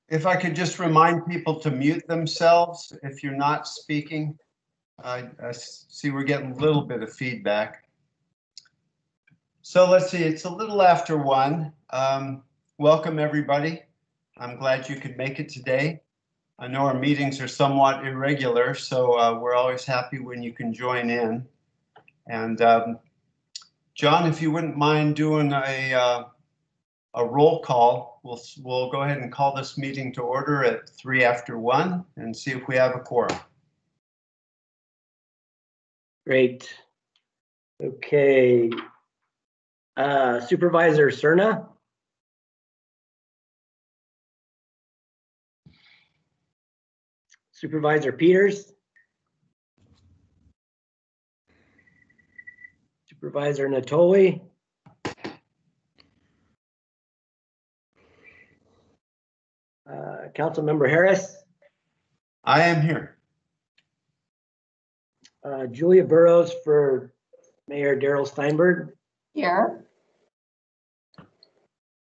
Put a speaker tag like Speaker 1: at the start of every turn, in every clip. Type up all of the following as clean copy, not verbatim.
Speaker 1: If I could just remind people to mute themselves if you're not speaking. I see we're getting a little bit of feedback. So let's see, it's a little after 1. Welcome everybody. I'm glad you could make it today. I know our meetings are somewhat irregular, so we're always happy when you can join in. And John, if you wouldn't mind doing a roll call, we'll go ahead and call this meeting to order at 3 after 1 and see if we have a quorum.
Speaker 2: Great. Okay. Supervisor Cerna. Supervisor Peters. Supervisor Natoli. Councilmember Harris.
Speaker 1: I am here.
Speaker 2: Julia Burrows for Mayor Daryl Steinberg.
Speaker 3: Here.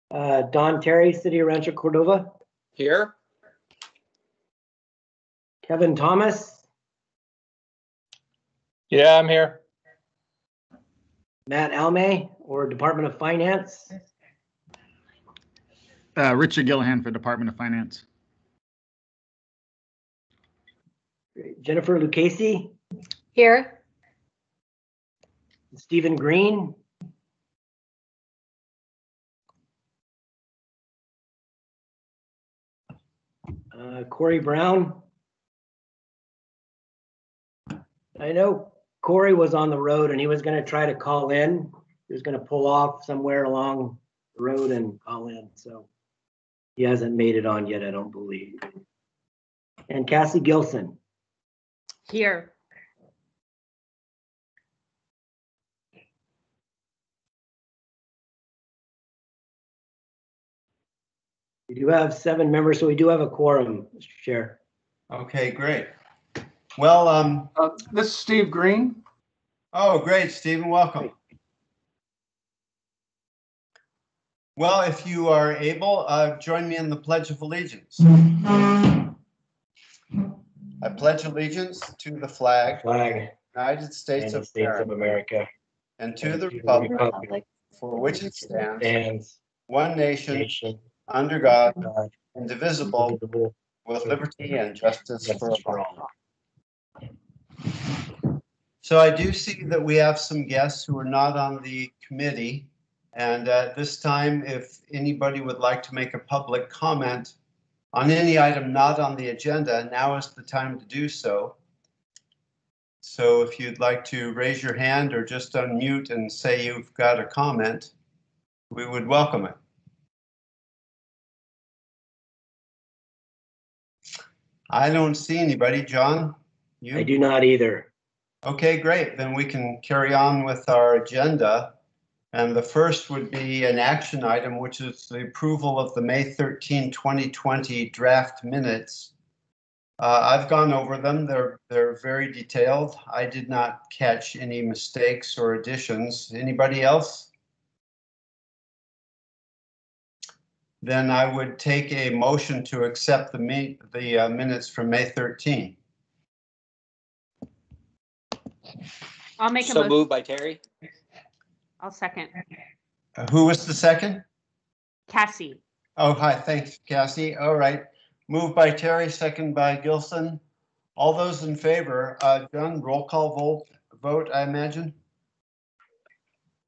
Speaker 2: Don Terry, City of Rancho Cordova.
Speaker 4: Here.
Speaker 2: Kevin Thomas.
Speaker 4: Yeah, I'm here.
Speaker 2: Matt Almay, or Department of Finance.
Speaker 5: Richard Gillahan for Department of Finance.
Speaker 2: Jennifer Lucchese.
Speaker 3: Here.
Speaker 2: Stephen Green. Corey Brown. I know Corey was on the road and he was going to try to call in. He was going to pull off somewhere along the road and call in. So he hasn't made it on yet, I don't believe. And Cassie Gilson.
Speaker 3: Here.
Speaker 2: We do have 7 members, so we do have a quorum, Mr. Chair.
Speaker 1: Okay, great. Well,
Speaker 4: This is Steve Green.
Speaker 1: oh, great, Stephen, welcome. Well, if you are able, join me in the Pledge of Allegiance. I pledge allegiance to the flag, United States of America, and to the republic for which it stands, one nation, under God, indivisible, with liberty and justice for all. So I do see that we have some guests who are not on the committee. And at this time, if anybody would like to make a public comment on any item not on the agenda, now is the time to do so. So if you'd like to raise your hand or just unmute and say you've got a comment, we would welcome it. I don't see anybody. John, you?
Speaker 2: I do not either.
Speaker 1: Okay, great. Then we can carry on with our agenda. And the first would be an action item, which is the approval of the May 13, 2020 draft minutes. I've gone over them. They're very detailed. I did not catch any mistakes or additions. Anybody else? Then I would take a motion to accept the minutes from May 13.
Speaker 3: I'll make a
Speaker 4: So
Speaker 3: motion.
Speaker 4: moved by Terry.
Speaker 3: I'll second.
Speaker 1: Who was the second?
Speaker 3: Cassie.
Speaker 1: Oh, hi. Thanks, Cassie. All right. Moved by Terry, second by Gilson. All those in favor, John, roll call vote, I imagine?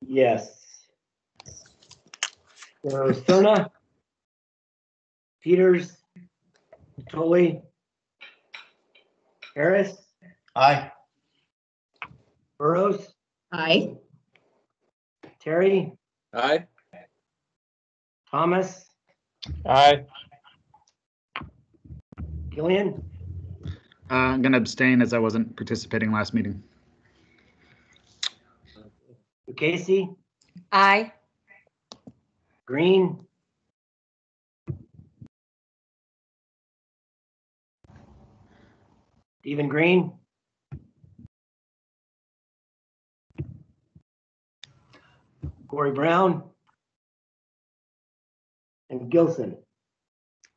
Speaker 2: Yes. So Cerna, Peters, Natoli, Harris,
Speaker 1: Aye.
Speaker 2: Burrows,
Speaker 3: Aye.
Speaker 2: Terry,
Speaker 4: Aye.
Speaker 2: Thomas,
Speaker 4: Aye.
Speaker 2: Gillian,
Speaker 5: I'm going to abstain as I wasn't participating last meeting.
Speaker 2: Casey,
Speaker 3: Aye.
Speaker 2: Green, Stephen Green, Corey Brown, and Gilson.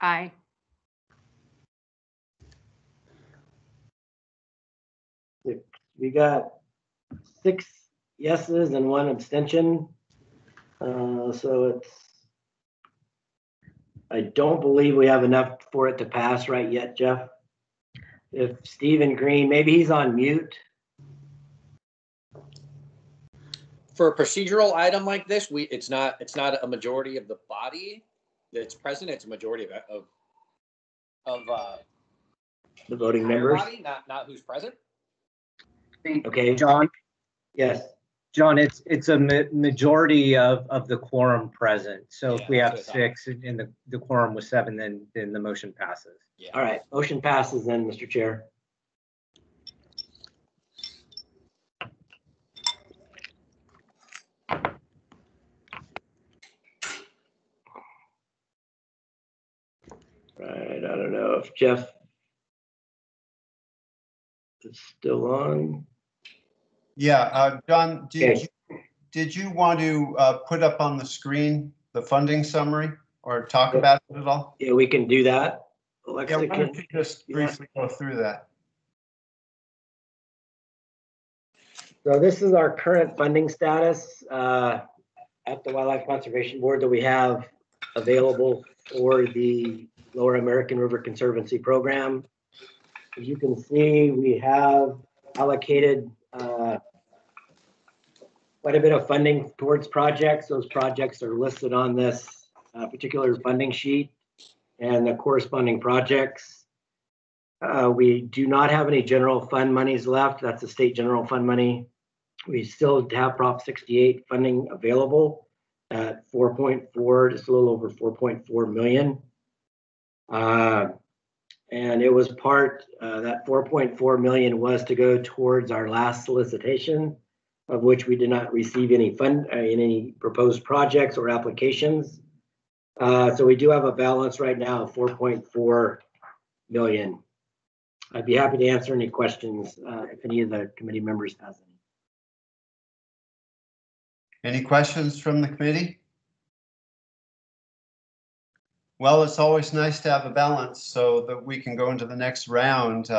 Speaker 3: Aye.
Speaker 2: We got 6 yeses and 1 abstention. So I don't believe we have enough for it to pass right yet, Jeff. If Stephen Green, maybe he's on mute.
Speaker 6: For a procedural item like this, it's not a majority of the body that's present. It's a majority of
Speaker 2: The voting
Speaker 6: entire
Speaker 2: members.
Speaker 6: body, not who's present.
Speaker 2: Okay.
Speaker 7: John,
Speaker 2: Yes.
Speaker 7: John, it's a majority of the quorum present. So if
Speaker 6: Yeah,
Speaker 7: we have
Speaker 6: that's what I
Speaker 7: 6 and the quorum was 7, then the motion passes.
Speaker 6: Yeah.
Speaker 2: All right. Motion passes then, Mr. Chair. Right. I don't know if Jeff is still on.
Speaker 1: Yeah, John,
Speaker 2: Okay.
Speaker 1: did you want to put up on the screen the funding summary or talk about it at all?
Speaker 2: Yeah, we can do that.
Speaker 1: Yeah,
Speaker 2: Alexa,
Speaker 1: why don't you just
Speaker 2: Yeah.
Speaker 1: briefly go through that?
Speaker 2: So this is our current funding status at the Wildlife Conservation Board that we have available for the Lower American River Conservancy Program. As you can see, we have allocated quite a bit of funding towards projects. Those projects are listed on this particular funding sheet and the corresponding projects. We do not have any general fund monies left. That's the state general fund money. We still have Prop 68 funding available at 4.4, just a little over 4.4 million. And it was that 4.4 million was to go towards our last solicitation, of which we did not receive any any proposed projects or applications. So we do have a balance right now of 4.4 million. I'd be happy to answer any questions if any of the committee members has any.
Speaker 1: Any questions from the committee? Well, it's always nice to have a balance so that we can go into the next round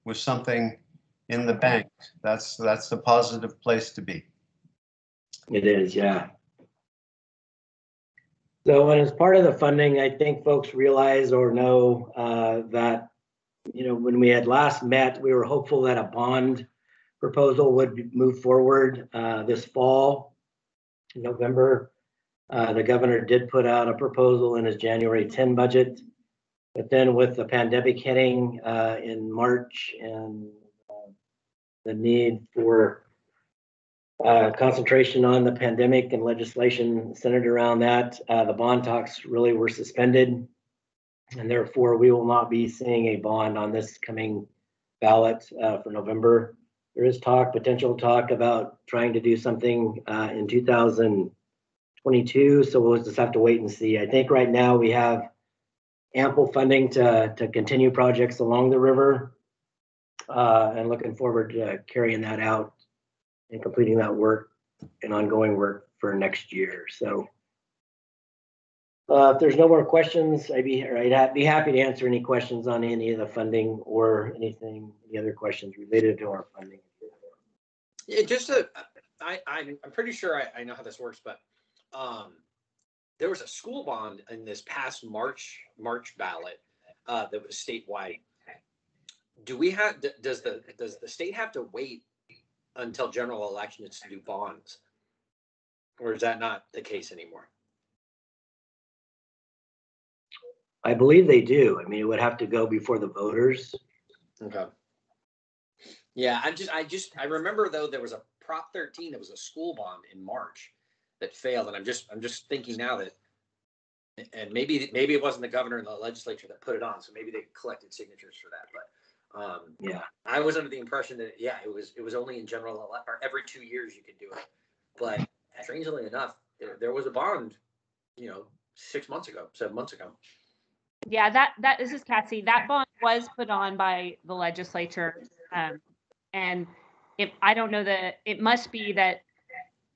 Speaker 1: with something in the bank. That's a positive place to be.
Speaker 2: It is, yeah. So, and as part of the funding, I think folks realize or know that, when we had last met, we were hopeful that a bond proposal would move forward this fall. In November, the governor did put out a proposal in his January 10 budget, but then with the pandemic hitting in March and the need for concentration on the pandemic and legislation centered around that, the bond talks really were suspended, and therefore we will not be seeing a bond on this coming ballot for November. There is potential talk about trying to do something in 2022, so we'll just have to wait and see. I think right now we have ample funding to continue projects along the river, and looking forward to carrying that out and completing that work and ongoing work for next year. So if there's no more questions, I'd be happy to answer any questions on any of the funding or any other questions related to our funding.
Speaker 6: Yeah, I'm pretty sure I know how this works, but there was a school bond in this past March ballot that was statewide. Does the state have to wait until general elections to do bonds, or is that not the case anymore?
Speaker 2: I believe they do. I mean, it would have to go before the voters.
Speaker 6: Okay. Yeah, I remember though there was a Prop 13 that was a school bond in March that failed, and I'm just thinking now that, and maybe it wasn't the governor and the legislature that put it on, so maybe they collected signatures for that. But yeah, I was under the impression that it was only in general or every 2 years you could do it. But strangely enough, there was a bond, 7 months ago.
Speaker 3: Yeah, this is Cassie. That bond was put on by the legislature. And I don't know that it must be that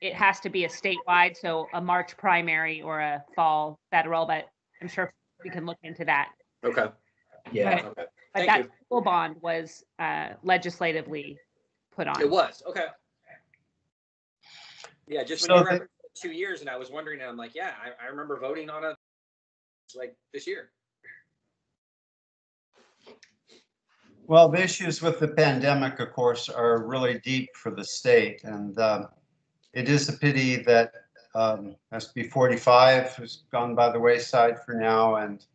Speaker 3: it has to be a statewide, so a March primary or a fall federal, but I'm sure we can look into that.
Speaker 6: Okay.
Speaker 2: Yeah.
Speaker 6: Okay.
Speaker 3: But
Speaker 6: Thank you.
Speaker 3: school bond was legislatively put on.
Speaker 6: It was, okay. Yeah, just when
Speaker 1: So
Speaker 6: you referenced 2 years, and I was wondering, and I'm like, yeah, I remember voting on it like this year.
Speaker 1: Well, the issues with the pandemic, of course, are really deep for the state, and it is a pity that SB 45 has gone by the wayside for now, and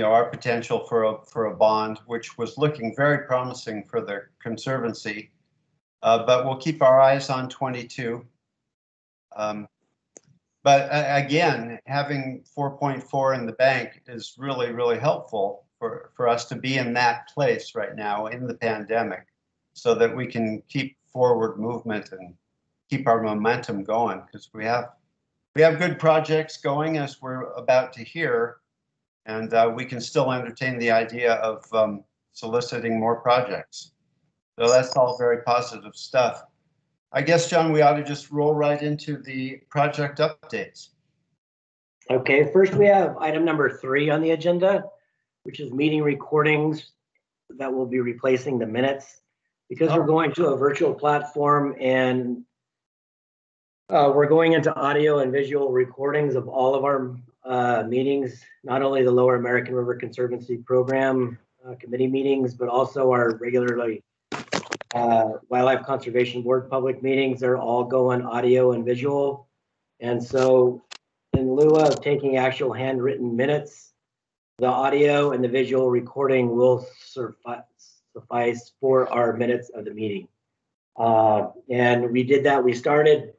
Speaker 1: our potential for a bond, which was looking very promising for the Conservancy, but we'll keep our eyes on 22. But again, having 4.4 in the bank is really, really helpful for us to be in that place right now in the pandemic, so that we can keep forward movement and keep our momentum going, because we have good projects going, as we're about to hear, and we can still entertain the idea of soliciting more projects. So that's all very positive stuff. I guess, John, we ought to just roll right into the project updates.
Speaker 2: Okay, first we have item number 3 on the agenda, which is meeting recordings that will be replacing the minutes. Because we're going to a virtual platform, and we're going into audio and visual recordings of all of our meetings, not only the Lower American River Conservancy Program committee meetings, but also our regularly Wildlife Conservation Board public meetings. They're all going audio and visual. And so in lieu of taking actual handwritten minutes, the audio and the visual recording will suffice for our minutes of the meeting. And we did that. We started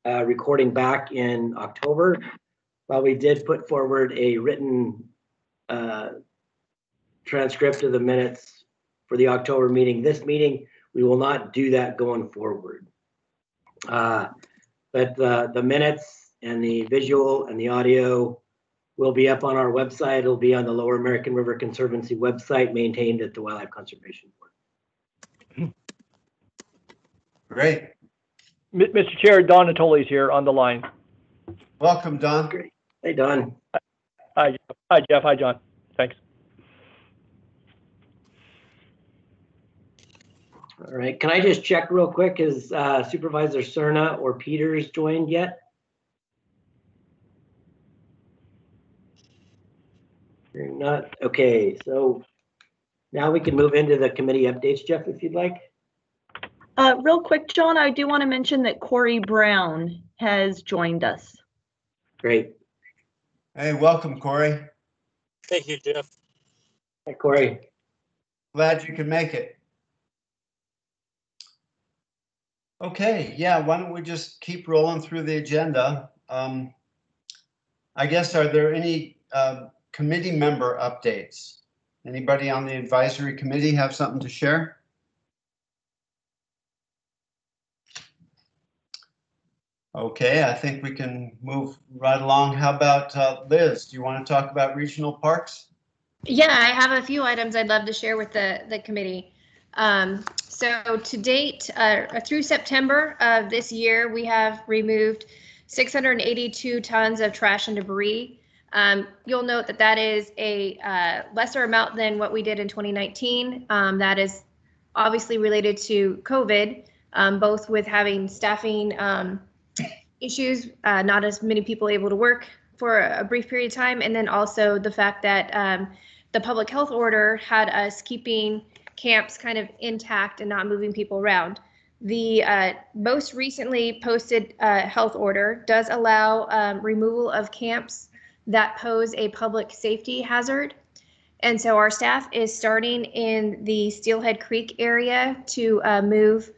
Speaker 2: recording back in October, but we did put forward a written transcript of the minutes for the October meeting. This meeting, we will not do that going forward. But the minutes and the visual and the audio will be up on our website. It'll be on the Lower American River Conservancy website, maintained at the Wildlife Conservation Board.
Speaker 1: Great.
Speaker 8: Mr. Chair, Don Natoli is here on the line.
Speaker 1: Welcome, Don.
Speaker 2: Great. Hey, Don.
Speaker 8: Hi, Jeff. Hi, John. Thanks.
Speaker 2: All right. Can I just check real quick? Is Supervisor Cerna or Peters joined yet? You're not. Okay. So now we can move into the committee updates, Jeff, if you'd like.
Speaker 9: Real quick, John, I do want to mention that Corey Brown has joined us.
Speaker 2: Great.
Speaker 1: Hey, welcome, Corey.
Speaker 10: Thank you, Jeff.
Speaker 2: Hi, Corey.
Speaker 1: Glad you could make it. Okay, yeah, why don't we just keep rolling through the agenda? I guess, are there any committee member updates? Anybody on the advisory committee have something to share? Okay, I think we can move right along. How about Liz? Do you want to talk about regional parks?
Speaker 11: Yeah, I have a few items I'd love to share with the committee. So to date, through September of this year, we have removed 682 tons of trash and debris. You'll note that that is a lesser amount than what we did in 2019. That is obviously related to COVID, both with having staffing issues, not as many people able to work for a brief period of time, and then also the fact that the public health order had us keeping camps kind of intact and not moving people around. The most recently posted health order does allow removal of camps that pose a public safety hazard. And so our staff is starting in the Steelhead Creek area to move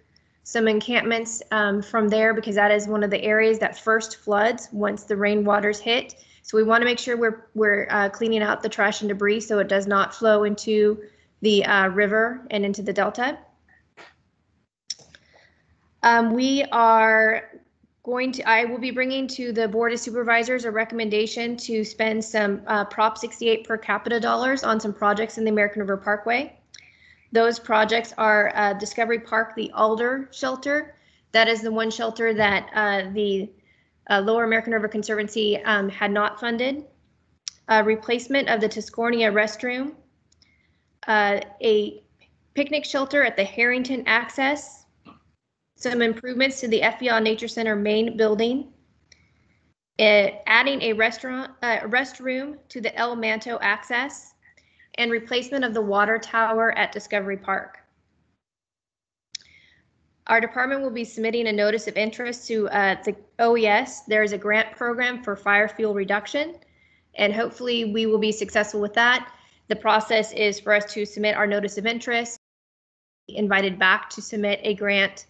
Speaker 11: some encampments from there, because that is one of the areas that first floods once the rainwaters hit. So we want to make sure we're cleaning out the trash and debris so it does not flow into the river and into the delta. I will be bringing to the Board of Supervisors a recommendation to spend some Prop 68 per capita dollars on some projects in the American River Parkway. Those projects are Discovery Park, the Alder shelter. That is the one shelter that the Lower American River Conservancy had not funded. Replacement of the Tiscornia restroom. A picnic shelter at the Harrington Access. some improvements to the FBL Nature Center main building, adding a restroom to the El Manto access, and replacement of the water tower at Discovery Park. Our department will be submitting a notice of interest to the OES. There is a grant program for fire fuel reduction, and hopefully we will be successful with that. The process is for us to submit our notice of interest, invited back to submit a grant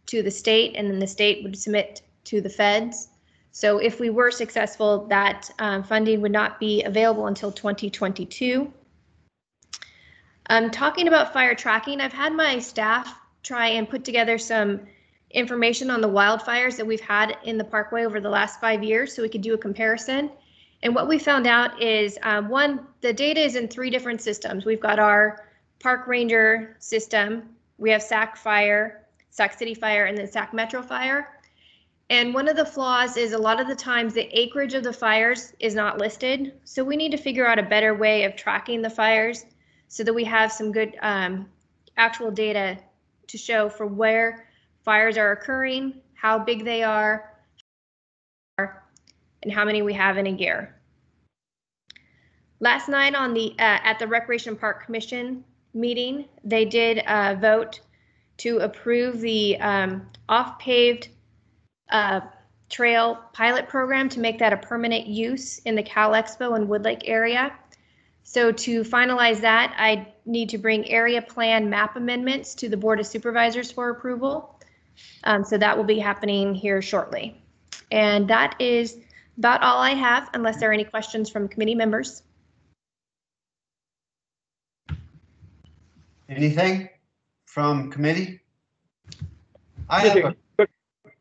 Speaker 11: to the state, and then the state would submit to the feds. So if we were successful, that funding would not be available until 2022. Talking about fire tracking, I've had my staff try and put together some information on the wildfires that we've had in the Parkway over the last 5 years so we could do a comparison. And what we found out is, one, the data is in 3 different systems. We've got our Park Ranger system, we have Sac Fire, Sac City Fire, and then Sac Metro Fire. And one of the flaws is a lot of the times the acreage of the fires is not listed. So we need to figure out a better way of tracking the fires so that we have some good actual data to show for where fires are occurring, how big they are, and how many we have in a year. Last night on the at the Recreation Park Commission meeting, they did vote to approve the off-paved trail pilot program to make that a permanent use in the Cal Expo and Woodlake area. So to finalize that, I need to bring area plan map amendments to the Board of Supervisors for approval. So that will be happening here shortly. And that is about all I have, unless there are any questions from committee members.
Speaker 1: Anything from committee? I have a,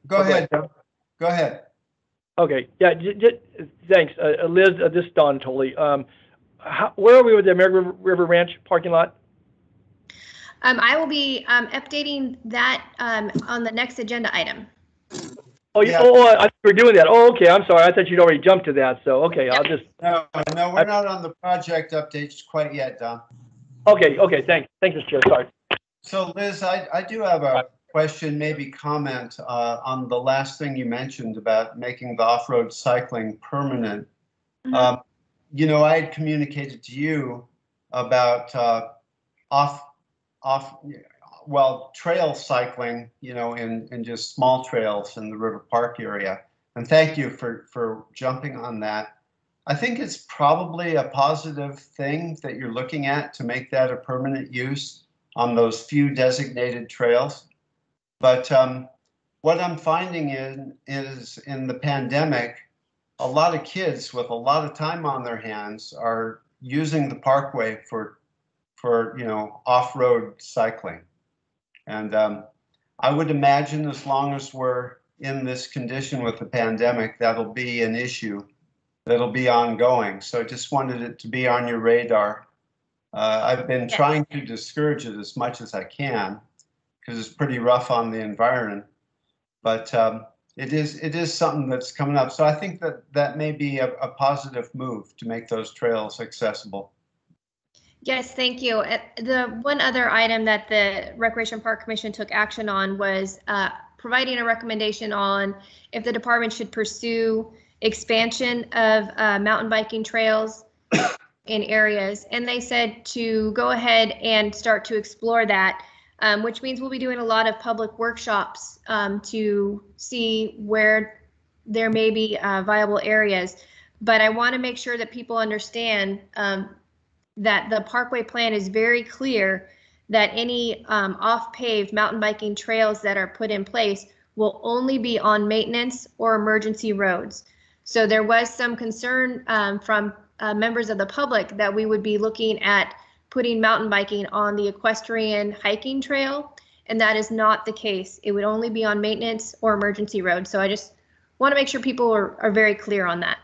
Speaker 1: go ahead. Go ahead.
Speaker 8: Okay, yeah, thanks. Liz, this is Don Tolley. Where are we with the American River Ranch parking lot?
Speaker 11: I will be updating that on the next agenda item.
Speaker 8: Oh, yeah. Oh, I thought you were doing that. Oh, okay. I'm sorry. I thought you'd already jumped to that. So, okay, I'll just.
Speaker 1: No, we're not on the project updates quite yet, Don.
Speaker 8: Okay, thanks. Thanks, Mr. Chair. Sorry.
Speaker 1: So, Liz, I do have a question, maybe comment on the last thing you mentioned about making the off-road cycling permanent. Mm-hmm. You know, I had communicated to you about trail cycling, you know, in just small trails in the River Park area. And thank you for jumping on that. I think it's probably a positive thing that you're looking at to make that a permanent use on those few designated trails. But what I'm finding is in the pandemic, a lot of kids with a lot of time on their hands are using the Parkway for you know, off-road cycling. And I would imagine as long as we're in this condition with the pandemic, that'll be an issue that'll be ongoing. So I just wanted it to be on your radar. I've been trying to discourage it as much as I can because it's pretty rough on the environment. But it is something that's coming up. So I think that may be a positive move to make those trails accessible.
Speaker 11: Yes, thank you. The one other item that the Recreation Park Commission took action on was providing a recommendation on if the department should pursue expansion of mountain biking trails in areas. And they said to go ahead and start to explore that, which means we'll be doing a lot of public workshops to see where there may be viable areas. But I want to make sure that people understand that the Parkway plan is very clear that any off-paved mountain biking trails that are put in place will only be on maintenance or emergency roads. So there was some concern from members of the public that we would be looking at putting mountain biking on the equestrian hiking trail, and that is not the case. It would only be on maintenance or emergency roads. So I just want to make sure people are very clear on that.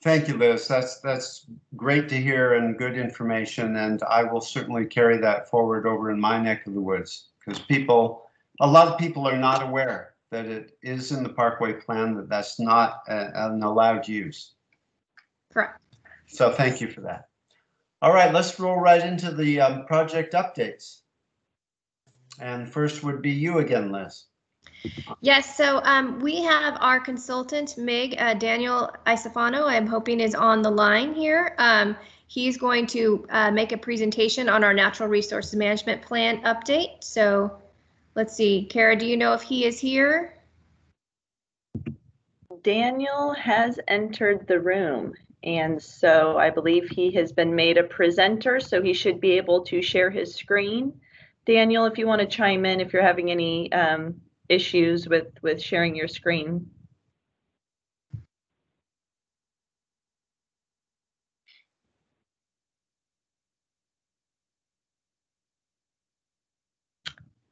Speaker 1: Thank you, Liz. That's great to hear and good information, and I will certainly carry that forward over in my neck of the woods because a lot of people are not aware that it is in the Parkway plan that's not an allowed use.
Speaker 11: Correct.
Speaker 1: So thank you for that. All right, let's roll right into the project updates. And first would be you again, Liz.
Speaker 11: Yes, so we have our consultant, MIG, Daniel Isofano, I'm hoping is on the line here. He's going to make a presentation on our natural resources management plan update. So let's see, Kara, do you know if he is here?
Speaker 9: Daniel has entered the room, and so I believe he has been made a presenter, so he should be able to share his screen. Daniel, if you want to chime in, if you're having any issues with sharing your screen.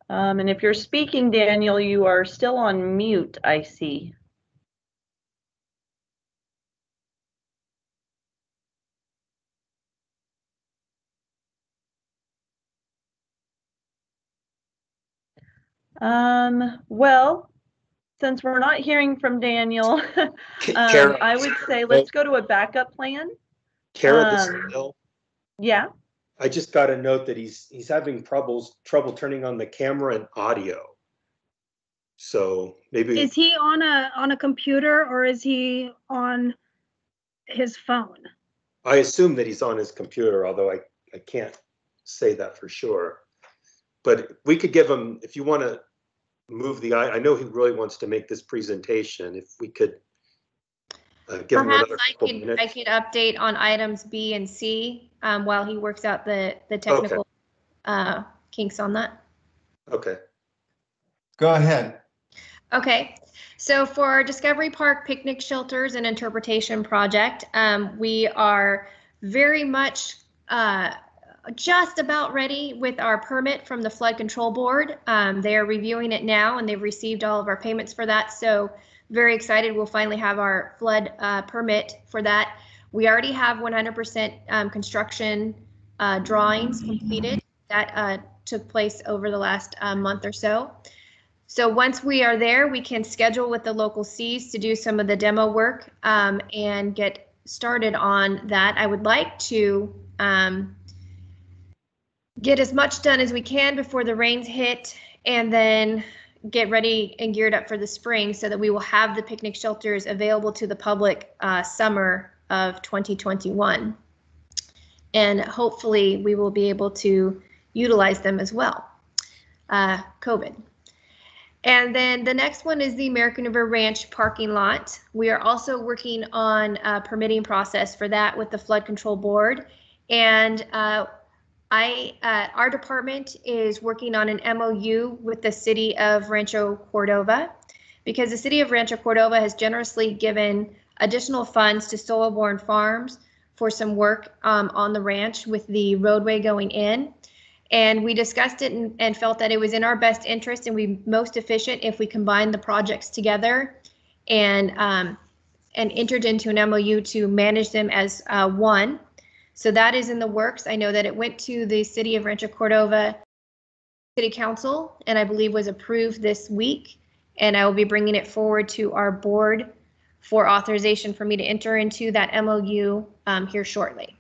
Speaker 9: And if you're speaking, Daniel, you are still on mute, I see. Well, since we're not hearing from Daniel,
Speaker 10: Kara,
Speaker 9: I would say let's go to a backup plan.
Speaker 10: Kara, this is Bill.
Speaker 9: Yeah.
Speaker 10: I just got a note that he's having trouble turning on the camera and audio. So maybe
Speaker 12: Is he on a computer or is he on his phone?
Speaker 10: I assume that he's on his computer, although I can't say that for sure. But we could give him, if you want to move I know he really wants to make this presentation. If we could give him another couple minutes.
Speaker 11: I could update on items B and C while he works out the technical kinks on that.
Speaker 10: Okay.
Speaker 1: Go ahead.
Speaker 11: Okay, so for our Discovery Park picnic shelters and interpretation project, we are very much just about ready with our permit from the Flood Control Board. They are reviewing it now and they've received all of our payments for that. So very excited, we'll finally have our flood permit for that. We already have 100% construction drawings completed. That took place over the last month or so. So once we are there, we can schedule with the local Cs to do some of the demo work and get started on that. I would like to get as much done as we can before the rains hit and then get ready and geared up for the spring so that we will have the picnic shelters available to the public summer of 2021. And hopefully we will be able to utilize them as well. COVID. And then the next one is the American River Ranch parking lot. We are also working on a permitting process for that with the Flood Control Board. And our department is working on an MOU with the city of Rancho Cordova because the city of Rancho Cordova has generously given additional funds to Soilborn Farms for some work on the ranch with the roadway going in. And we discussed it and felt that it was in our best interest and we most efficient if we combined the projects together and entered into an MOU to manage them as one. So that is in the works. I know that it went to the city of Rancho Cordova City Council and I believe was approved this week. And I will be bringing it forward to our board for authorization for me to enter into that MOU here shortly.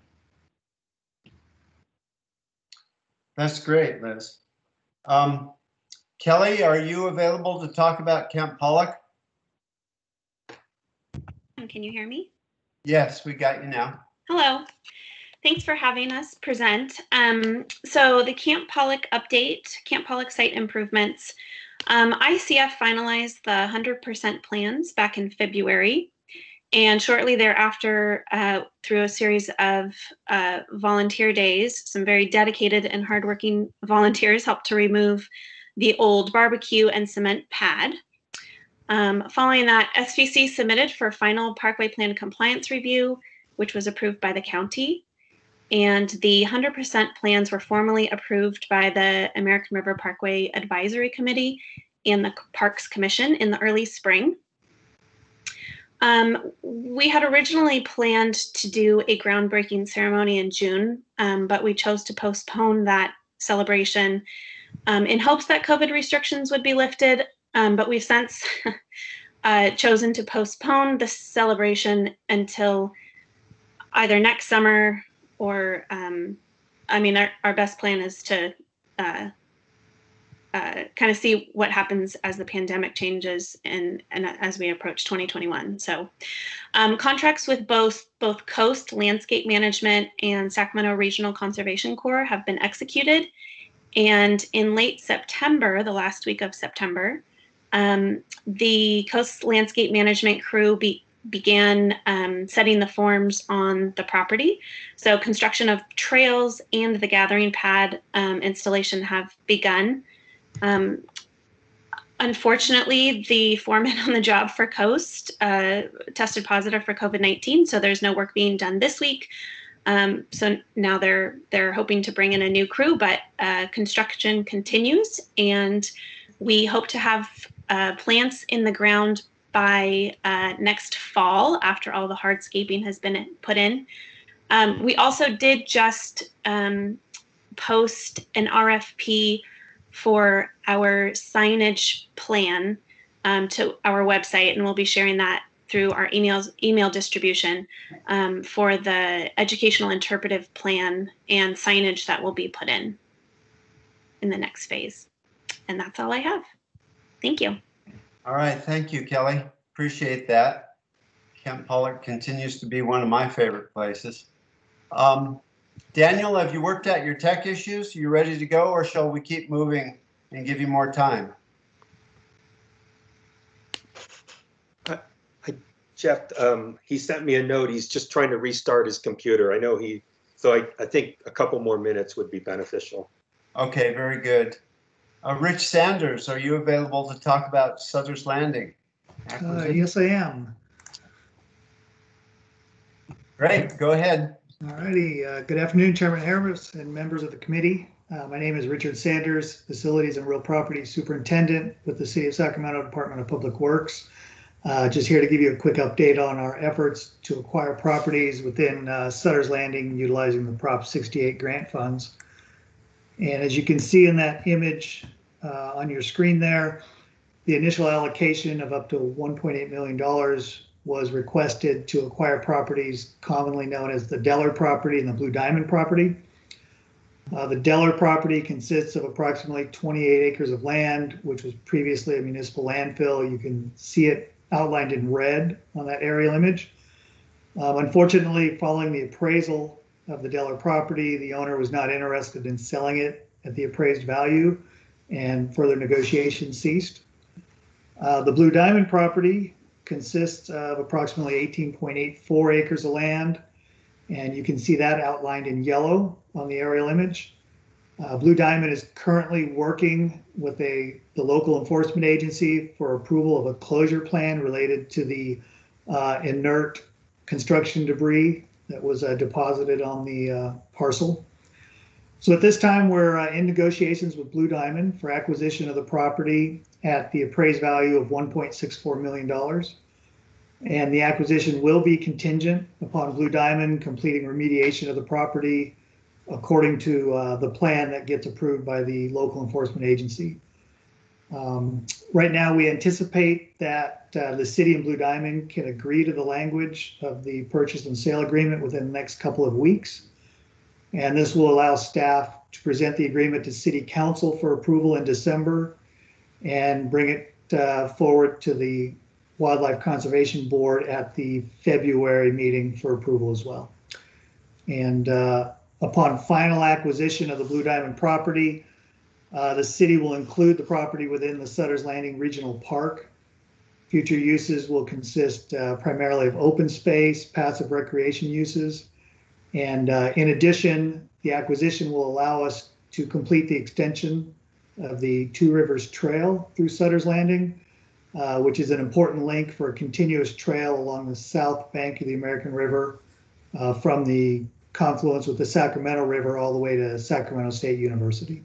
Speaker 1: That's great, Liz. Kelly, are you available to talk about Camp Pollock?
Speaker 13: Can you hear me?
Speaker 1: Yes, we got you now.
Speaker 13: Hello. Thanks for having us present. So the Camp Pollock update, Camp Pollock site improvements. ICF finalized the 100% plans back in February. And shortly thereafter, through a series of volunteer days, some very dedicated and hardworking volunteers helped to remove the old barbecue and cement pad. Following that, SVC submitted for final Parkway Plan compliance review, which was approved by the county. And the 100% plans were formally approved by the American River Parkway Advisory Committee and the Parks Commission in the early spring. We had originally planned to do a groundbreaking ceremony in June, but we chose to postpone that celebration in hopes that COVID restrictions would be lifted. But we've since chosen to postpone the celebration until either next summer or, our best plan is to kind of see what happens as the pandemic changes and as we approach 2021. So contracts with both Coast Landscape Management and Sacramento Regional Conservation Corps have been executed. And in late September, the last week of September, the Coast Landscape Management crew began setting the forms on the property. So construction of trails and the gathering pad installation have begun. Unfortunately, the foreman on the job for Coast tested positive for COVID-19, so there's no work being done this week. So now they're hoping to bring in a new crew, but construction continues, and we hope to have plants in the ground by next fall after all the hardscaping has been put in. We also did just post an RFP for our signage plan to our website, and we'll be sharing that through our email distribution for the educational interpretive plan and signage that will be put in the next phase. And that's all I have. Thank you.
Speaker 1: All right, thank you, Kelly. Appreciate that. Camp Pollock continues to be one of my favorite places. Daniel, have you worked out your tech issues? You ready to go, or shall we keep moving and give you more time?
Speaker 10: Jeff, he sent me a note. He's just trying to restart his computer. I know so I think a couple more minutes would be beneficial.
Speaker 1: Okay, very good. Rich Sanders, are you available to talk about Sutter's Landing?
Speaker 14: Yes, I am.
Speaker 1: Great, go ahead.
Speaker 14: All righty. Good afternoon, Chairman Harris and members of the committee. My name is Richard Sanders, Facilities and Real Property Superintendent with the City of Sacramento Department of Public Works. Just here to give you a quick update on our efforts to acquire properties within Sutter's Landing utilizing the Prop 68 grant funds. And as you can see in that image on your screen there, the initial allocation of up to $1.8 million was requested to acquire properties commonly known as the Deller property and the Blue Diamond property. The Deller property consists of approximately 28 acres of land, which was previously a municipal landfill. You can see it outlined in red on that aerial image. Unfortunately, following the appraisal of the Deller property, the owner was not interested in selling it at the appraised value, and further negotiations ceased. The Blue Diamond property consists of approximately 18.84 acres of land, and you can see that outlined in yellow on the aerial image. Blue Diamond is currently working with the local enforcement agency for approval of a closure plan related to the inert construction debris that was deposited on the parcel. So at this time, we're in negotiations with Blue Diamond for acquisition of the property at the appraised value of $1.64 million. And the acquisition will be contingent upon Blue Diamond completing remediation of the property according to the plan that gets approved by the local enforcement agency. Right now, we anticipate that the city and Blue Diamond can agree to the language of the purchase and sale agreement within the next couple of weeks. And this will allow staff to present the agreement to City Council for approval in December and bring it forward to the Wildlife Conservation Board at the February meeting for approval as well. And upon final acquisition of the Blue Diamond property, the city will include the property within the Sutter's Landing Regional Park. Future uses will consist primarily of open space, passive recreation uses. And in addition, the acquisition will allow us to complete the extension of the Two Rivers Trail through Sutter's Landing, which is an important link for a continuous trail along the south bank of the American River from the confluence with the Sacramento River all the way to Sacramento State University.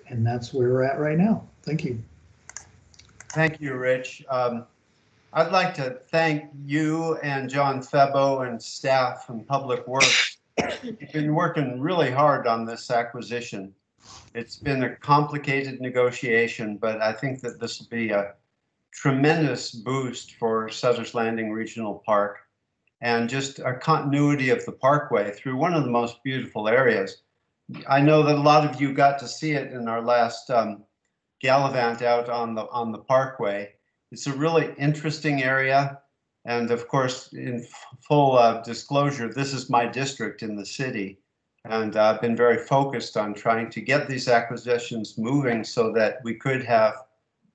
Speaker 14: And that's where we're at right now. Thank you.
Speaker 1: Thank you, Rich. I'd like to thank you and John Febo and staff from Public Works. You've been working really hard on this acquisition. It's been a complicated negotiation, but I think that this will be a tremendous boost for Sutter's Landing Regional Park and just a continuity of the Parkway through one of the most beautiful areas. I know that a lot of you got to see it in our last gallivant out on the Parkway. It's a really interesting area. And of course, in full disclosure, this is my district in the city. And I've been very focused on trying to get these acquisitions moving so that we could have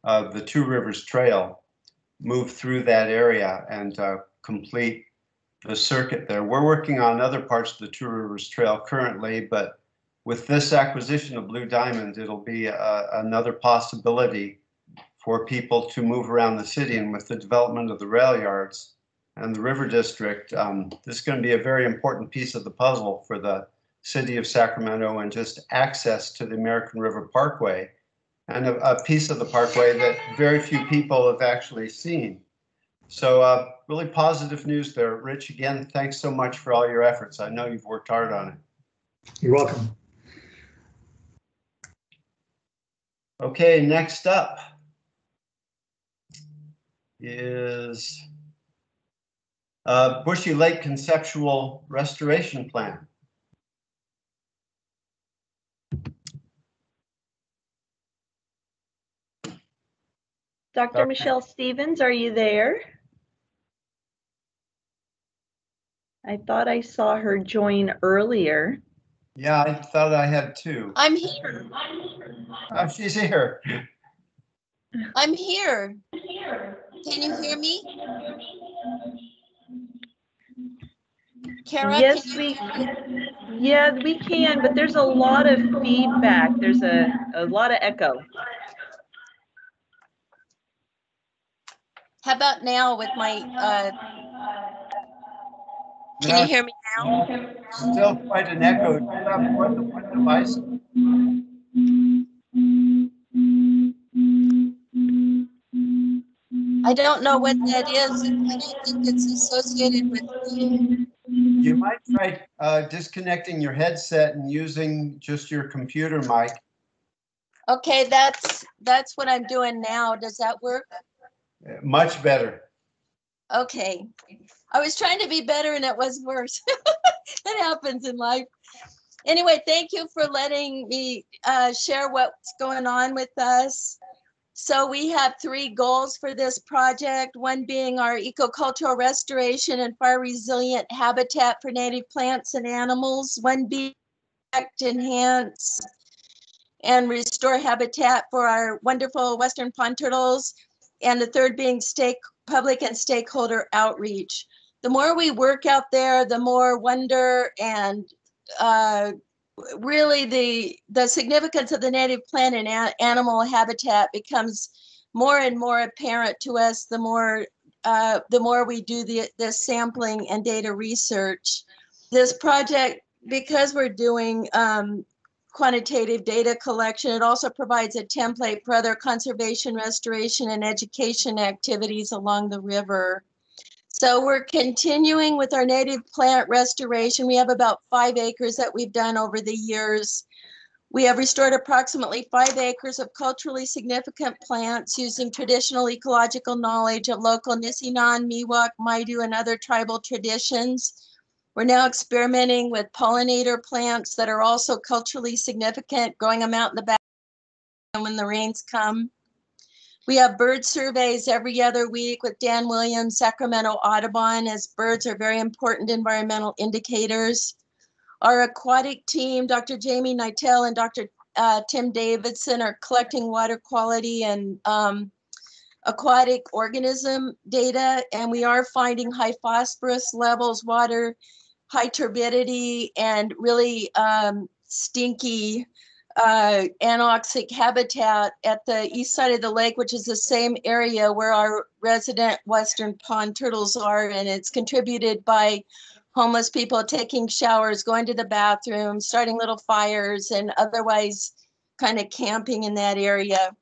Speaker 1: the Two Rivers Trail move through that area and complete the circuit there. We're working on other parts of the Two Rivers Trail currently, but with this acquisition of Blue Diamond, it'll be another possibility for people to move around the city. And with the development of the rail yards and the River District, this is going to be a very important piece of the puzzle for the city of Sacramento and just access to the American River Parkway, and a piece of the Parkway that very few people have actually seen. So really positive news there. Rich, again, thanks so much for all your efforts. I know you've worked hard on it.
Speaker 14: You're welcome.
Speaker 1: Okay, next up is Bushy Lake Conceptual Restoration Plan.
Speaker 9: Dr. Michelle Stevens, are you there? I thought I saw her join earlier.
Speaker 1: Yeah, I thought I had two.
Speaker 15: I'm here.
Speaker 1: Oh, she's here.
Speaker 15: I'm here. Can you hear me? Kara,
Speaker 9: Yes,
Speaker 15: can
Speaker 9: we can, but there's a lot of feedback. There's a lot of echo.
Speaker 15: How about now with my, can you hear me now?
Speaker 1: Still quite an echo. Do you have what device?
Speaker 15: I don't know what that is. I don't think it's associated with me.
Speaker 1: You might try disconnecting your headset and using just your computer mic.
Speaker 15: Okay, that's what I'm doing now. Does that work?
Speaker 1: Much better.
Speaker 15: Okay. I was trying to be better and it was worse. That happens in life. Anyway, thank you for letting me share what's going on with us. So we have 3 goals for this project, one being our ecocultural restoration and fire resilient habitat for native plants and animals, one being enhance and restore habitat for our wonderful western pond turtles, and the third being public and stakeholder outreach. The more we work out there, the more wonder and really the significance of the native plant and animal habitat becomes more and more apparent to us the more we do this sampling and data research. This project, because we're doing quantitative data collection, it also provides a template for other conservation, restoration, and education activities along the river. So we're continuing with our native plant restoration. We have about 5 acres that we've done over the years. We have restored approximately 5 acres of culturally significant plants using traditional ecological knowledge of local Nisinan, Miwok, Maidu, and other tribal traditions. We're now experimenting with pollinator plants that are also culturally significant, growing them out in the back when the rains come. We have bird surveys every other week with Dan Williams, Sacramento Audubon, as birds are very important environmental indicators. Our aquatic team, Dr. Jamie Nitel and Dr. Tim Davidson, are collecting water quality and aquatic organism data, and we are finding high phosphorus levels, water, high turbidity, and really stinky anoxic habitat at the east side of the lake, which is the same area where our resident western pond turtles are, and it's contributed by homeless people taking showers, going to the bathroom, starting little fires, and otherwise kind of camping in that area.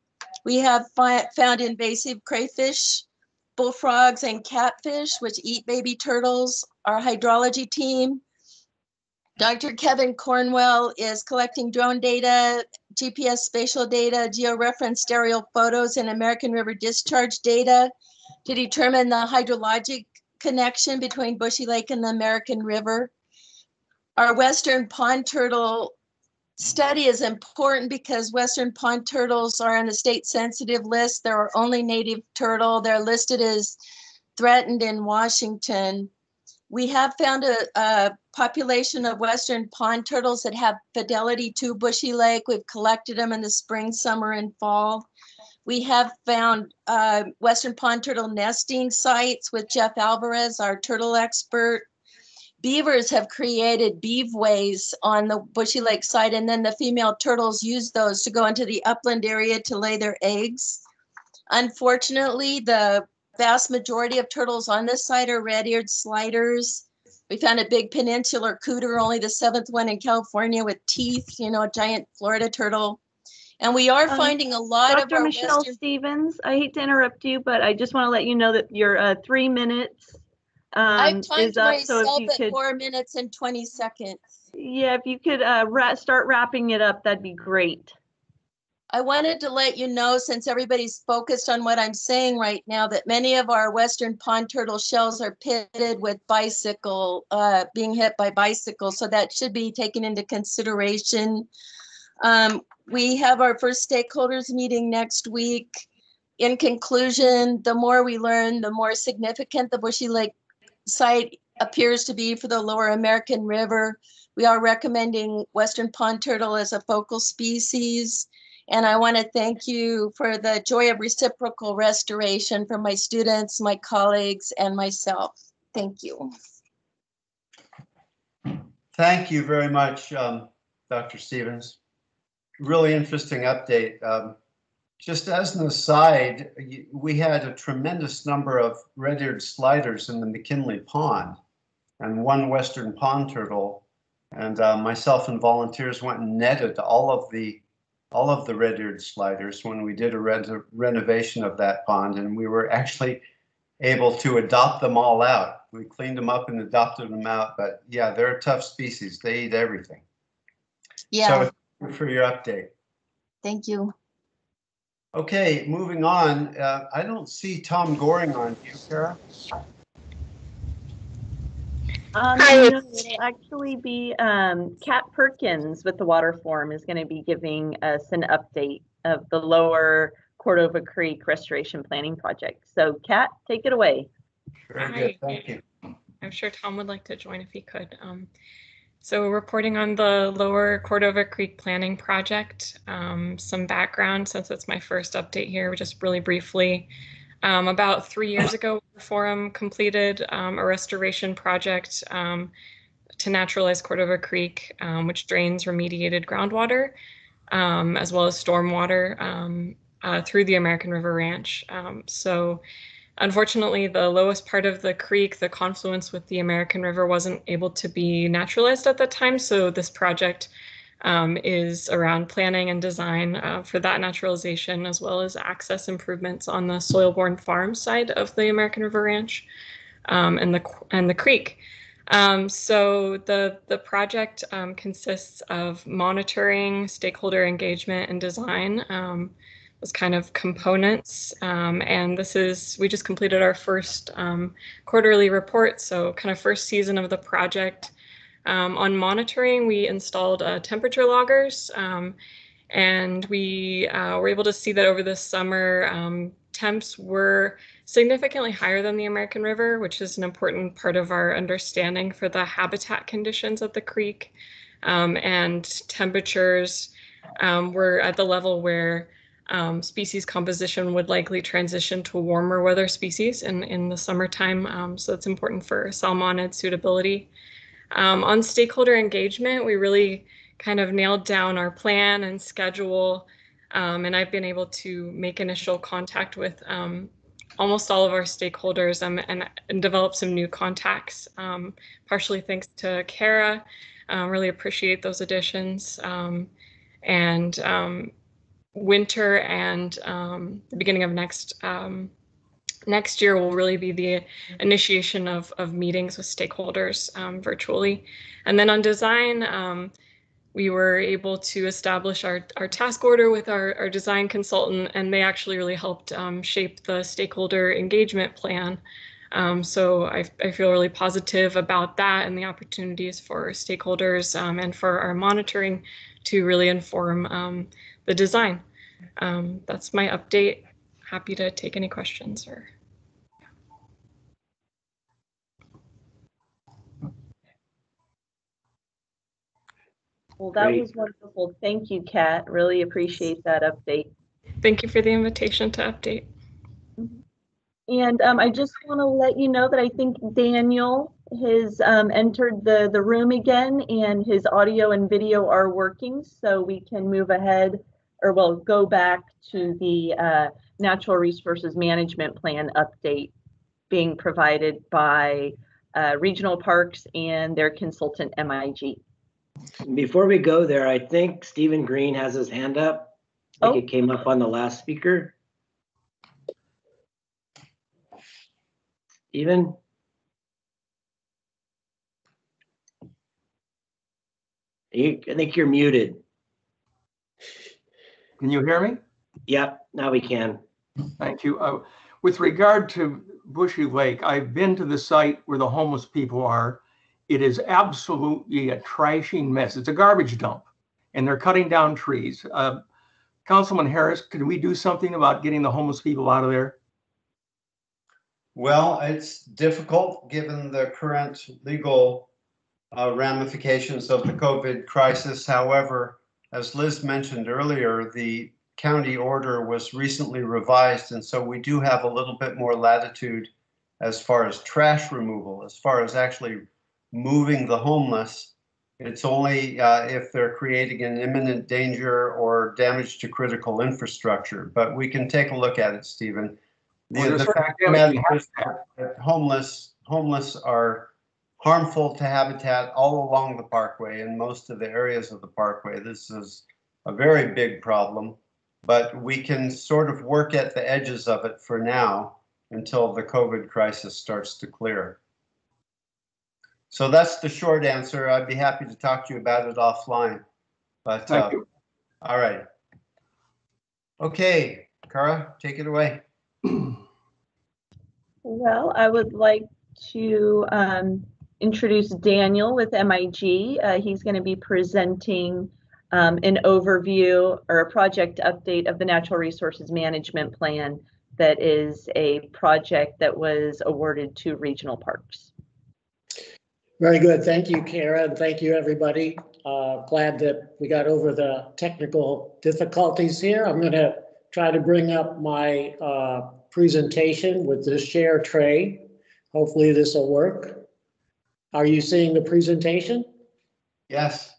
Speaker 15: We have found invasive crayfish, bullfrogs, and catfish, which eat baby turtles. Our hydrology team, Dr. Kevin Cornwell, is collecting drone data, GPS spatial data, georeferenced aerial photos, and American River discharge data to determine the hydrologic connection between Bushy Lake and the American River. Our western pond turtle study is important because Western pond turtles are on the state sensitive list. They're our only native turtle. They're listed as threatened in Washington. We have found a population of Western pond turtles that have fidelity to Bushy Lake. We've collected them in the spring, summer, and fall. We have found Western pond turtle nesting sites with Jeff Alvarez, our turtle expert. Beavers have created beaveways on the Bushy Lake site, and then the female turtles use those to go into the upland area to lay their eggs. Unfortunately, the vast majority of turtles on this site are red-eared sliders. We found a big peninsular cooter, only the 7th one in California with teeth, you know, a giant Florida turtle. And we are finding a lot
Speaker 9: Dr.
Speaker 15: of our
Speaker 9: Michelle
Speaker 15: Western...
Speaker 9: Stevens, I hate to interrupt you, but I just want to let you know that your 3 minutes
Speaker 15: I've
Speaker 9: is
Speaker 15: timed
Speaker 9: up. So if
Speaker 15: myself
Speaker 9: you
Speaker 15: at
Speaker 9: could,
Speaker 15: 4 minutes and 20 seconds.
Speaker 9: yeah, if you could start wrapping it up, that'd be great.
Speaker 15: I wanted to let you know, since everybody's focused on what I'm saying right now, that many of our Western pond turtle shells are pitted with being hit by bicycles. So that should be taken into consideration. We have our first stakeholders meeting next week. In conclusion, the more we learn, the more significant the Bushy Lake site appears to be for the Lower American River. We are recommending Western pond turtle as a focal species. And I want to thank you for the joy of reciprocal restoration from my students, my colleagues, and myself. Thank you.
Speaker 1: Thank you very much, Dr. Stevens. Really interesting update. Just as an aside, we had a tremendous number of red-eared sliders in the McKinley Pond and one Western pond turtle. And myself and volunteers went and netted all of the red-eared sliders when we did a renovation of that pond, and we were actually able to adopt them all out. We cleaned them up and adopted them out, but yeah, they're a tough species. They eat everything.
Speaker 15: Yeah.
Speaker 1: So thank you for your update.
Speaker 15: Thank you.
Speaker 1: Okay, moving on. I don't see Tom Goring on. Do you, Kara?
Speaker 9: No, it'll actually be Kat Perkins with the Water Forum is going to be giving us an update of the Lower Cordova Creek Restoration Planning Project. So Kat, take it away.
Speaker 1: Very good, thank you.
Speaker 16: I'm sure Tom would like to join if he could. So reporting on the Lower Cordova Creek Planning Project, some background since it's my first update here, just really briefly. About 3 years ago, the forum completed a restoration project to naturalize Cordova Creek, which drains remediated groundwater, as well as stormwater through the American River Ranch. So unfortunately, the lowest part of the creek, the confluence with the American River, wasn't able to be naturalized at that time. So this project is around planning and design for that naturalization, as well as access improvements on the soil-borne farm side of the American River Ranch and the creek. So the project consists of monitoring, stakeholder engagement, and design. Those kind of components, and we just completed our first quarterly report, so kind of first season of the project. On monitoring, we installed temperature loggers, and we were able to see that over the summer, temps were significantly higher than the American River, which is an important part of our understanding for the habitat conditions at the creek. And temperatures were at the level where species composition would likely transition to warmer weather species in the summertime. So it's important for salmonid suitability. On stakeholder engagement, we really kind of nailed down our plan and schedule, and I've been able to make initial contact with almost all of our stakeholders and develop some new contacts, partially thanks to Kara. Really appreciate those additions. Winter and the beginning of next year will really be the initiation of meetings with stakeholders virtually. And then on design, we were able to establish our task order with our design consultant, and they actually really helped shape the stakeholder engagement plan. So I feel really positive about that and the opportunities for stakeholders and for our monitoring to really inform the design. That's my update. Happy to take any questions or.
Speaker 9: Well, that was wonderful. Thank you, Kat. Really appreciate that update.
Speaker 16: Thank you for the invitation to update.
Speaker 9: And I just want to let you know that I think Daniel has entered the room again, and his audio and video are working, so we can move ahead, or we'll go back to the Natural Resources Management Plan update being provided by Regional Parks and their consultant MIG.
Speaker 2: Before we go there, I think Stephen Green has his hand up. I think it came up on the last speaker. Stephen? I think you're muted.
Speaker 17: Can you hear me?
Speaker 2: Yep, now we can.
Speaker 17: Thank you. With regard to Bushy Lake, I've been to the site where the homeless people are. It is absolutely a trashing mess. It's a garbage dump, and they're cutting down trees. Councilman Harris, could we do something about getting the homeless people out of there?
Speaker 1: Well, it's difficult given the current legal ramifications of the COVID crisis. However, as Liz mentioned earlier, the county order was recently revised, and so we do have a little bit more latitude as far as trash removal. As far as actually moving the homeless, it's only if they're creating an imminent danger or damage to critical infrastructure. But we can take a look at it, Stephen. The fact of the matter is that homeless are harmful to habitat all along the Parkway and most of the areas of the Parkway. This is a very big problem, but we can sort of work at the edges of it for now until the COVID crisis starts to clear. So that's the short answer. I'd be happy to talk to you about it offline. But
Speaker 17: thank you.
Speaker 1: All right. Okay, Kara, take it away.
Speaker 9: Well, I would like to introduce Daniel with MIG. He's going to be presenting an overview or a project update of the Natural Resources Management Plan that is a project that was awarded to Regional Parks.
Speaker 18: Very good. Thank you, Kara, and thank you, everybody. Glad that we got over the technical difficulties here. I'm going to try to bring up my presentation with this share tray. Hopefully this will work. Are you seeing the presentation?
Speaker 1: Yes.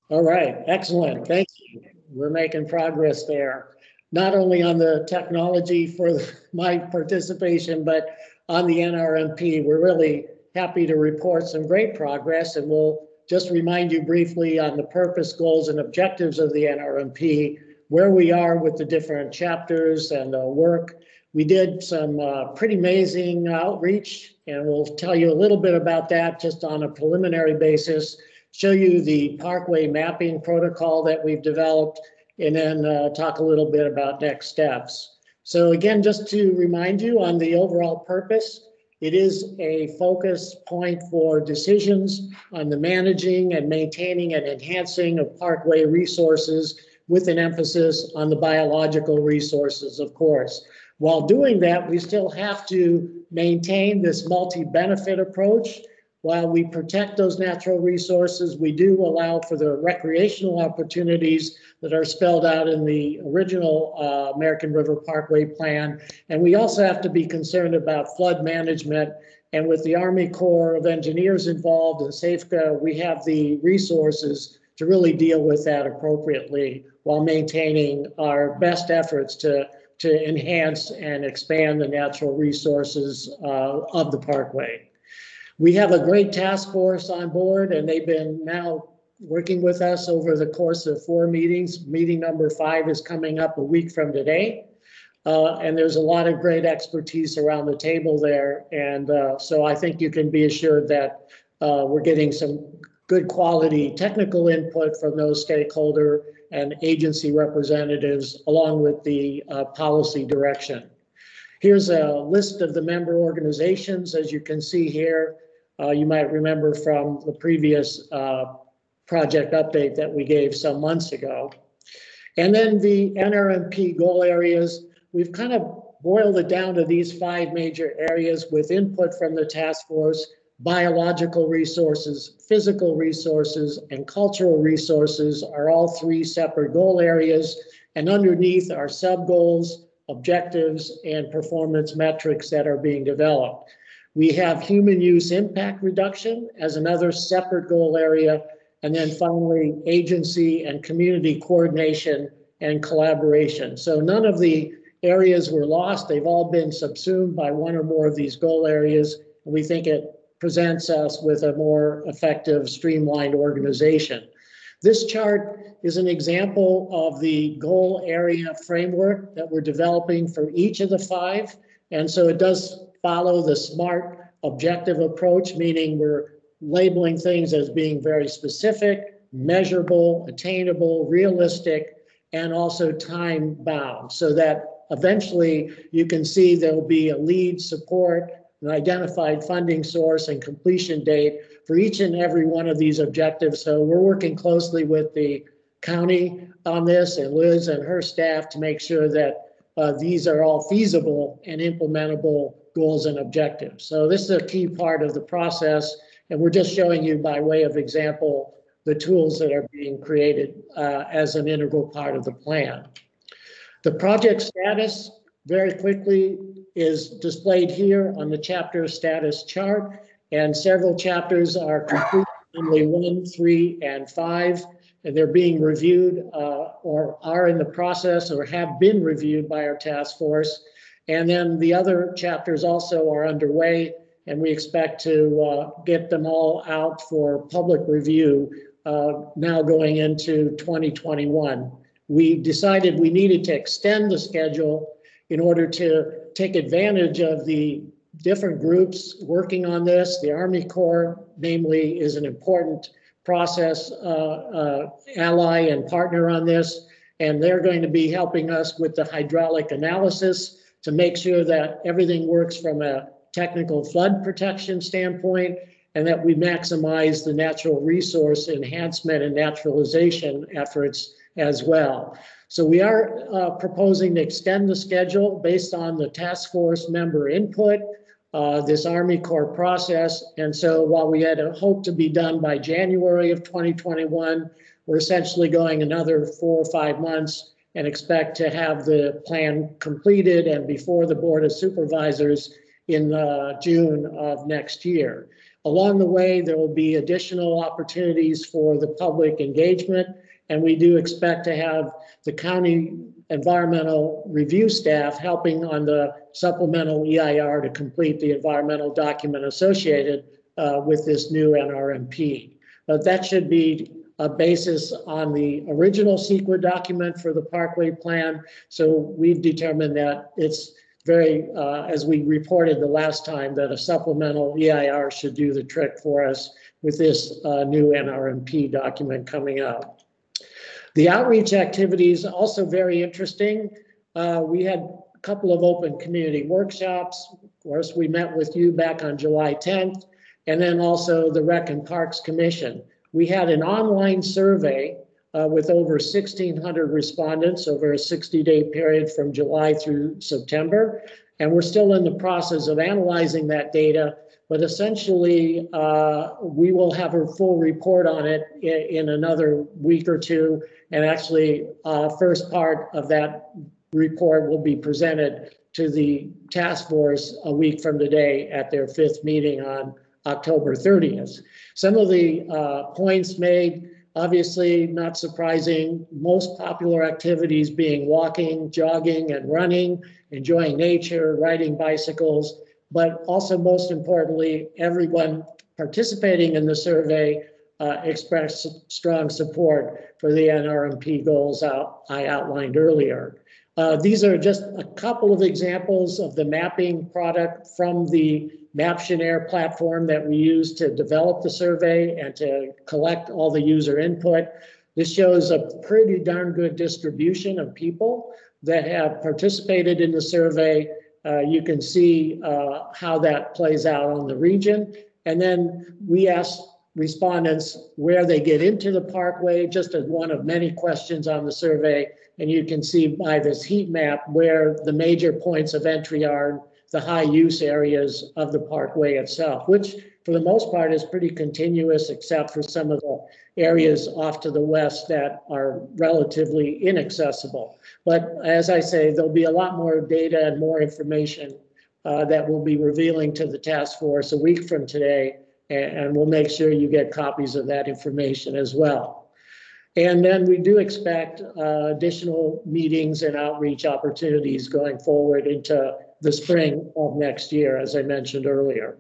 Speaker 18: All right, excellent. Thank you. We're making progress there. Not only on the technology for my participation, but on the NRMP. We're really happy to report some great progress, and we'll just remind you briefly on the purpose, goals, and objectives of the NRMP, where we are with the different chapters and the work. We did some pretty amazing outreach, and we'll tell you a little bit about that just on a preliminary basis, show you the Parkway mapping protocol that we've developed, and then talk a little bit about next steps. So again, just to remind you on the overall purpose, it is a focus point for decisions on the managing and maintaining and enhancing of Parkway resources with an emphasis on the biological resources, of course. While doing that, we still have to maintain this multi-benefit approach. While we protect those natural resources, we do allow for the recreational opportunities that are spelled out in the original American River Parkway Plan. And we also have to be concerned about flood management. And with the Army Corps of Engineers involved in SAFCA, we have the resources to really deal with that appropriately while maintaining our best efforts to enhance and expand the natural resources of the Parkway. We have a great task force on board, and they've been now working with us over the course of 4 meetings. Meeting number 5 is coming up a week from today. And there's a lot of great expertise around the table there. And so I think you can be assured that we're getting some good quality technical input from those stakeholder and agency representatives, along with the policy direction. Here's a list of the member organizations, as you can see here. You might remember from the previous project update that we gave some months ago. And then the NRMP goal areas, we've kind of boiled it down to these 5 major areas with input from the task force. Biological resources, physical resources, and cultural resources are all 3 separate goal areas. And underneath are sub-goals, objectives, and performance metrics that are being developed. We have human use impact reduction as another separate goal area. And then finally, agency and community coordination and collaboration. So none of the areas were lost. They've all been subsumed by one or more of these goal areas. And we think it presents us with a more effective, streamlined organization. This chart is an example of the goal area framework that we're developing for each of the 5. And so it does follow the SMART objective approach, meaning we're labeling things as being very specific, measurable, attainable, realistic, and also time bound, so that eventually you can see there'll be a lead, support, an identified funding source, and completion date for each and every one of these objectives. So we're working closely with the county on this, and Liz and her staff, to make sure that these are all feasible and implementable goals and objectives. So this is a key part of the process, and we're just showing you by way of example the tools that are being created as an integral part of the plan. The project status, very quickly, is displayed here on the chapter status chart, and several chapters are complete, namely 1, 3, and 5, and they're being reviewed or are in the process or have been reviewed by our task force. And then the other chapters also are underway, and we expect to get them all out for public review now going into 2021. We decided we needed to extend the schedule in order to take advantage of the different groups working on this. The Army Corps, namely, is an important process ally and partner on this, and they're going to be helping us with the hydraulic analysis to make sure that everything works from a technical flood protection standpoint, and that we maximize the natural resource enhancement and naturalization efforts as well. So we are proposing to extend the schedule based on the task force member input, this Army Corps process. And so while we had hoped to be done by January of 2021, we're essentially going another 4 or 5 months and expect to have the plan completed and before the Board of Supervisors in June of next year. Along the way, there will be additional opportunities for the public engagement, and we do expect to have the county environmental review staff helping on the supplemental EIR to complete the environmental document associated with this new NRMP. But that should be a basis on the original CEQA document for the Parkway plan. So we've determined that it's very, as we reported the last time, that a supplemental EIR should do the trick for us with this new NRMP document coming out. The outreach activities also very interesting. We had a couple of open community workshops. Of course, we met with you back on July 10th, and then also the Rec and Parks Commission. We had an online survey with over 1,600 respondents over a 60-day period from July through September. And we're still in the process of analyzing that data, but essentially we will have a full report on it in another week or two. And actually, first part of that report will be presented to the task force a week from today at their 5th meeting on October 30th. Some of the points made, obviously not surprising, most popular activities being walking, jogging, and running, enjoying nature, riding bicycles, but also most importantly, everyone participating in the survey expressed strong support for the NRMP goals I outlined earlier. These are just a couple of examples of the mapping product from the Maptionaire platform that we use to develop the survey and to collect all the user input. This shows a pretty darn good distribution of people that have participated in the survey, you can see how that plays out on the region. And then we ask respondents where they get into the Parkway, just as one of many questions on the survey. And you can see by this heat map where the major points of entry are, the high use areas of the Parkway itself, which for the most part is pretty continuous, except for some of the areas off to the west that are relatively inaccessible. But as I say, there'll be a lot more data and more information that we'll be revealing to the task force a week from today, and we'll make sure you get copies of that information as well. And then we do expect additional meetings and outreach opportunities going forward into the spring of next year, as I mentioned earlier.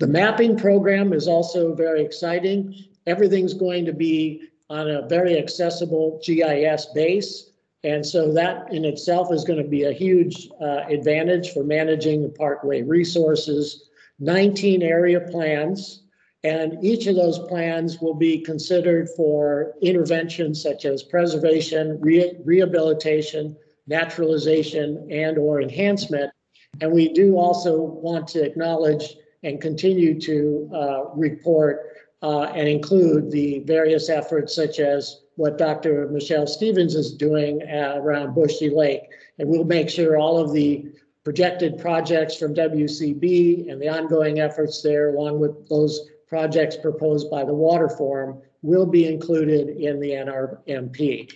Speaker 18: The mapping program is also very exciting. Everything's going to be on a very accessible GIS base. And so that in itself is going to be a huge advantage for managing the Parkway resources. 19 area plans, and each of those plans will be considered for interventions such as preservation, rehabilitation, naturalization, and or enhancement. And we do also want to acknowledge and continue to report and include the various efforts such as what Dr. Michelle Stevens is doing around Bushy Lake. And we'll make sure all of the projected projects from WCB and the ongoing efforts there, along with those projects proposed by the Water Forum, will be included in the NRMP.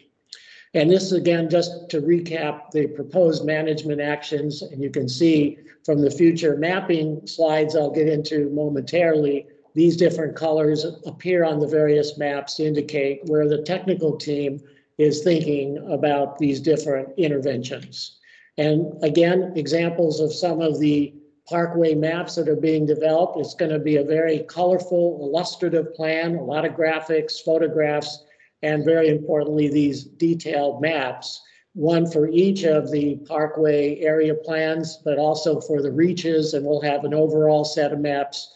Speaker 18: And this, again, just to recap the proposed management actions, and you can see from the future mapping slides I'll get into momentarily, these different colors appear on the various maps to indicate where the technical team is thinking about these different interventions. And again, examples of some of the Parkway maps that are being developed. It's going to be a very colorful, illustrative plan, a lot of graphics, photographs, and very importantly, these detailed maps, one for each of the Parkway area plans, but also for the reaches, and we'll have an overall set of maps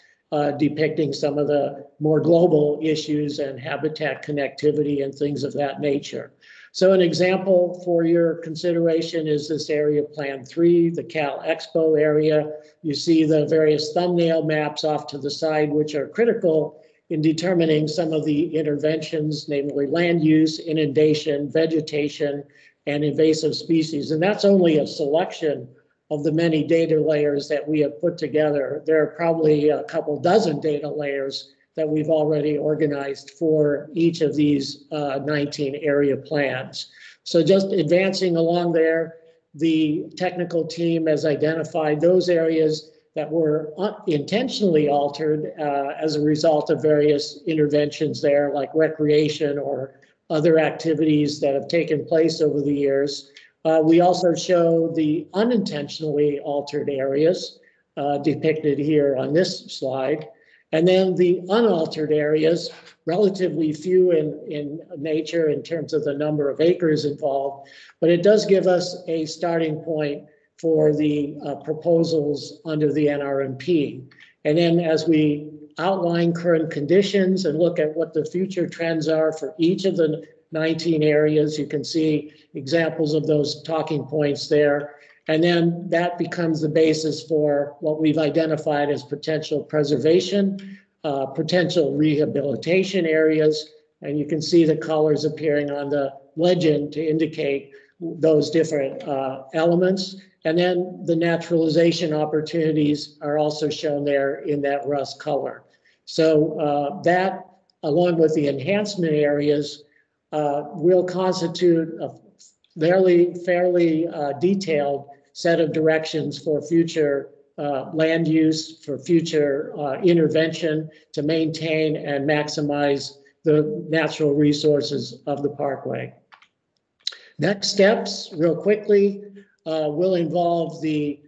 Speaker 18: depicting some of the more global issues and habitat connectivity and things of that nature. So an example for your consideration is this area plan 3, the Cal Expo area. You see the various thumbnail maps off to the side, which are critical in determining some of the interventions, namely land use, inundation, vegetation, and invasive species. And that's only a selection of the many data layers that we have put together. There are probably a couple dozen data layers that we've already organized for each of these 19 area plans. So just advancing along there, the technical team has identified those areas that were intentionally altered as a result of various interventions there, like recreation or other activities that have taken place over the years. We also show the unintentionally altered areas depicted here on this slide. And then the unaltered areas, relatively few in nature in terms of the number of acres involved, but it does give us a starting point for the proposals under the NRMP. And then as we outline current conditions and look at what the future trends are for each of the 19 areas, you can see examples of those talking points there. And then that becomes the basis for what we've identified as potential preservation, potential rehabilitation areas. And you can see the colors appearing on the legend to indicate those different elements. And then the naturalization opportunities are also shown there in that rust color. So that, along with the enhancement areas, will constitute a fairly detailed set of directions for future land use, for future intervention to maintain and maximize the natural resources of the Parkway. Next steps, real quickly, will involve the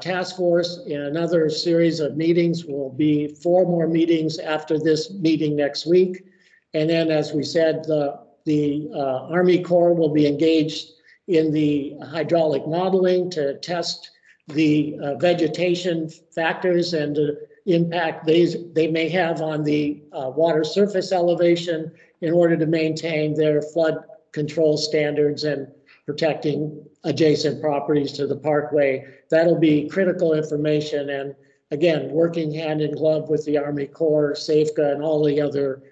Speaker 18: task force in another series of meetings. Will be 4 more meetings after this meeting next week. And then, as we said, the Army Corps will be engaged in the hydraulic modeling to test the vegetation factors and the impact they may have on the water surface elevation in order to maintain their flood control standards and protecting adjacent properties to the Parkway. That'll be critical information. And again, working hand in glove with the Army Corps, SAFCA, and all the other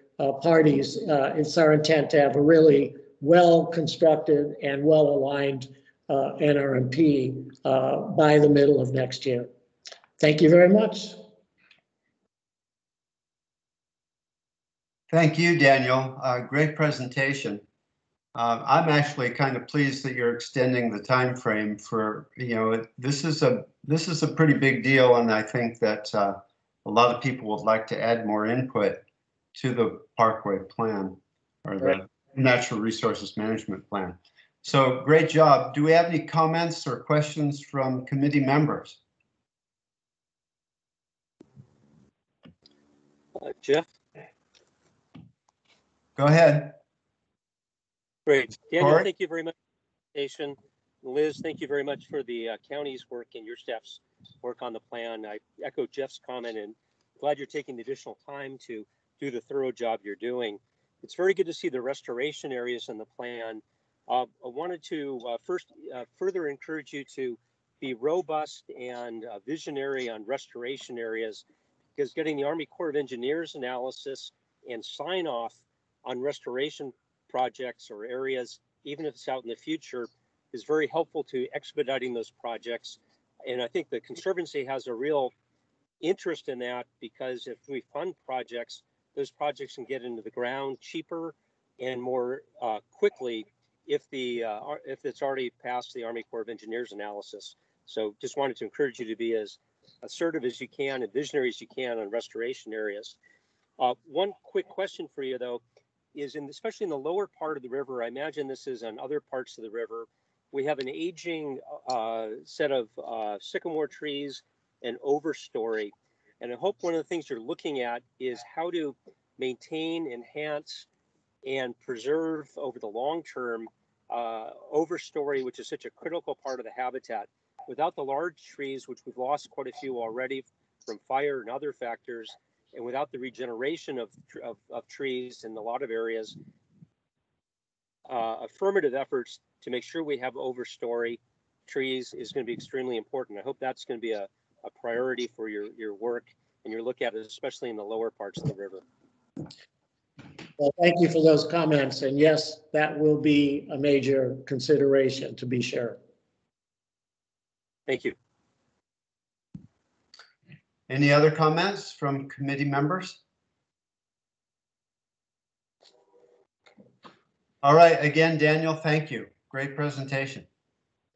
Speaker 18: parties, it's our intent to have a really well-constructed and well-aligned NRMP by the middle of next year. Thank you very much.
Speaker 1: Thank you, Daniel. Great presentation. I'm actually kind of pleased that you're extending the time frame for, this is a pretty big deal, and I think that a lot of people would like to add more input to the Parkway plan or the Natural Resources Management Plan. So great job. Do we have any comments or questions from committee members?
Speaker 19: Jeff?
Speaker 1: Go ahead.
Speaker 19: Great. Daniel,
Speaker 1: Corey?
Speaker 19: thank you very much for the presentation. Liz, thank you very much for the county's work and your staff's work on the plan. I echo Jeff's comment and glad you're taking the additional time to do the thorough job you're doing. It's very good to see the restoration areas in the plan. I wanted to first further encourage you to be robust and visionary on restoration areas, because getting the Army Corps of Engineers analysis and sign off on restoration projects or areas, even if it's out in the future, is very helpful to expediting those projects. And I think the Conservancy has a real interest in that, because if we fund projects, those projects can get into the ground cheaper and more quickly if it's already passed the Army Corps of Engineers analysis. So just wanted to encourage you to be as assertive as you can and visionary as you can on restoration areas. One quick question for you though, is especially in the lower part of the river, I imagine this is on other parts of the river, we have an aging set of sycamore trees and overstory. And I hope one of the things you're looking at is how to maintain, enhance, and preserve over the long term overstory, which is such a critical part of the habitat. Without the large trees, which we've lost quite a few already from fire and other factors, and without the regeneration of trees in a lot of areas, affirmative efforts to make sure we have overstory trees is going to be extremely important. I hope that's going to be a priority for your work and your look at it, especially in the lower parts of the river.
Speaker 18: Well, thank you for those comments. And yes, that will be a major consideration, to be sure.
Speaker 19: Thank you.
Speaker 1: Any other comments from committee members? All right, again, Daniel, thank you. Great presentation.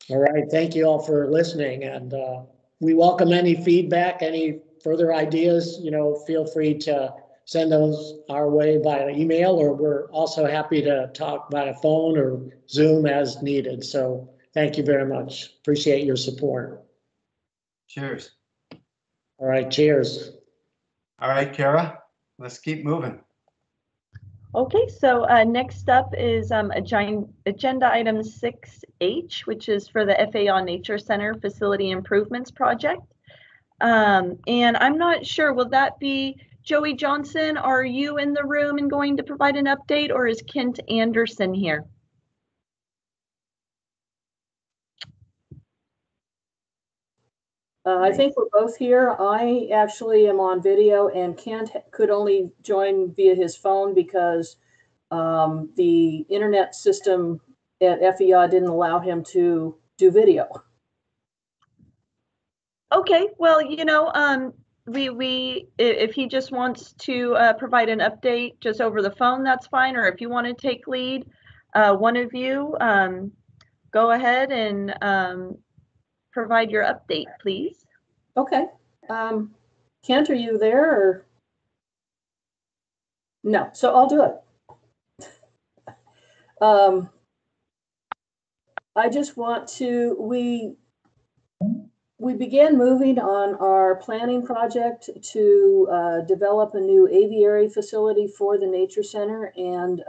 Speaker 18: All right, thank you all for listening, and we welcome any feedback, any further ideas, feel free to send those our way via email, or we're also happy to talk via phone or Zoom as needed. So thank you very much. Appreciate your support.
Speaker 1: Cheers.
Speaker 18: All right, cheers.
Speaker 1: All right, Kara, let's keep moving.
Speaker 9: Okay, so next up is agenda item 6H, which is for the FAO Nature Center Facility Improvements Project. And I'm not sure, will that be Joey Johnson? Are you in the room and going to provide an update, or is Kent Anderson here?
Speaker 20: I think we're both here. I actually am on video, and Kent could only join via his phone because the internet system at FEI didn't allow him to do video.
Speaker 9: Okay, well, if he just wants to provide an update just over the phone, that's fine. Or if you want to take lead, one of you go ahead and provide your update, please.
Speaker 20: Okay. Kent, are you there? Or? No, so I'll do it. I just want to, we began moving on our planning project to develop a new aviary facility for the Nature Center. And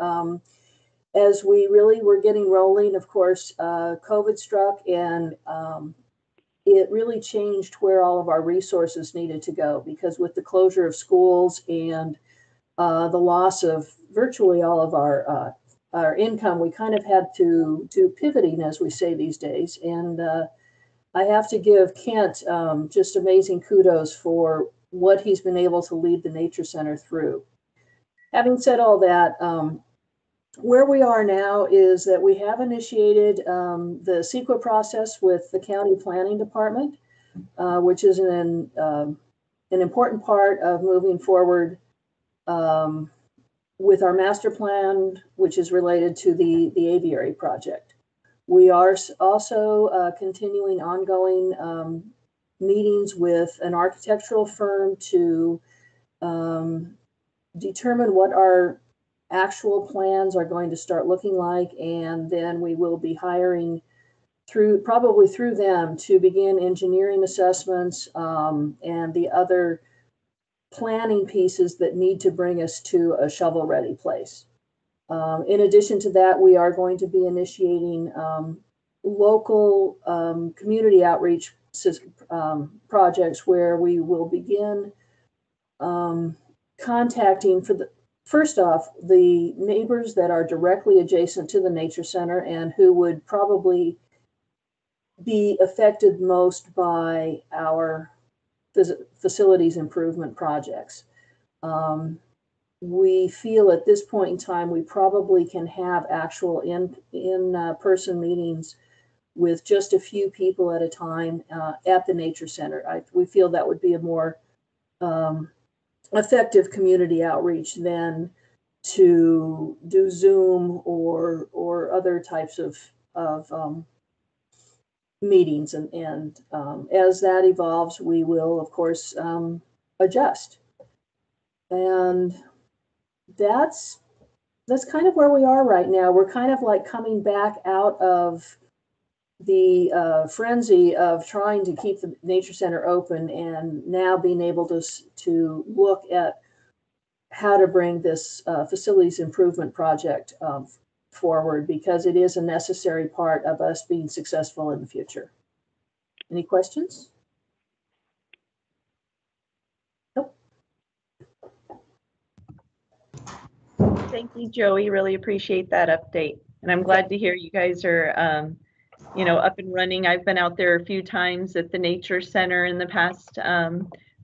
Speaker 20: as we really were getting rolling, of course, COVID struck, and it really changed where all of our resources needed to go, because with the closure of schools and the loss of virtually all of our our income, we kind of had to pivoting, as we say these days. And I have to give Kent just amazing kudos for what he's been able to lead the Nature Center through. Having said all that, where we are now is that we have initiated the CEQA process with the County Planning Department, which is an important part of moving forward with our master plan, which is related to the aviary project. We are also continuing ongoing meetings with an architectural firm to determine what our actual plans are going to start looking like, and then we will be hiring probably through them to begin engineering assessments and the other planning pieces that need to bring us to a shovel-ready place. In addition to that, we are going to be initiating local community outreach projects where we will begin contacting, first off, the neighbors that are directly adjacent to the Nature Center and who would probably be affected most by our facilities improvement projects. We feel at this point in time, we probably can have actual in-person meetings with just a few people at a time at the Nature Center. We feel that would be a more effective community outreach than to do Zoom or other types of meetings. And as that evolves, we will, of course, adjust. And that's kind of where we are right now. We're kind of like coming back out of the frenzy of trying to keep the Nature Center open and now being able to look at how to bring this facilities improvement project forward, because it is a necessary part of us being successful in the future. Any questions? Nope.
Speaker 9: Thank you, Joey. Really appreciate that update. And I'm glad to hear you guys are up and running. I've been out there a few times at the Nature Center in the past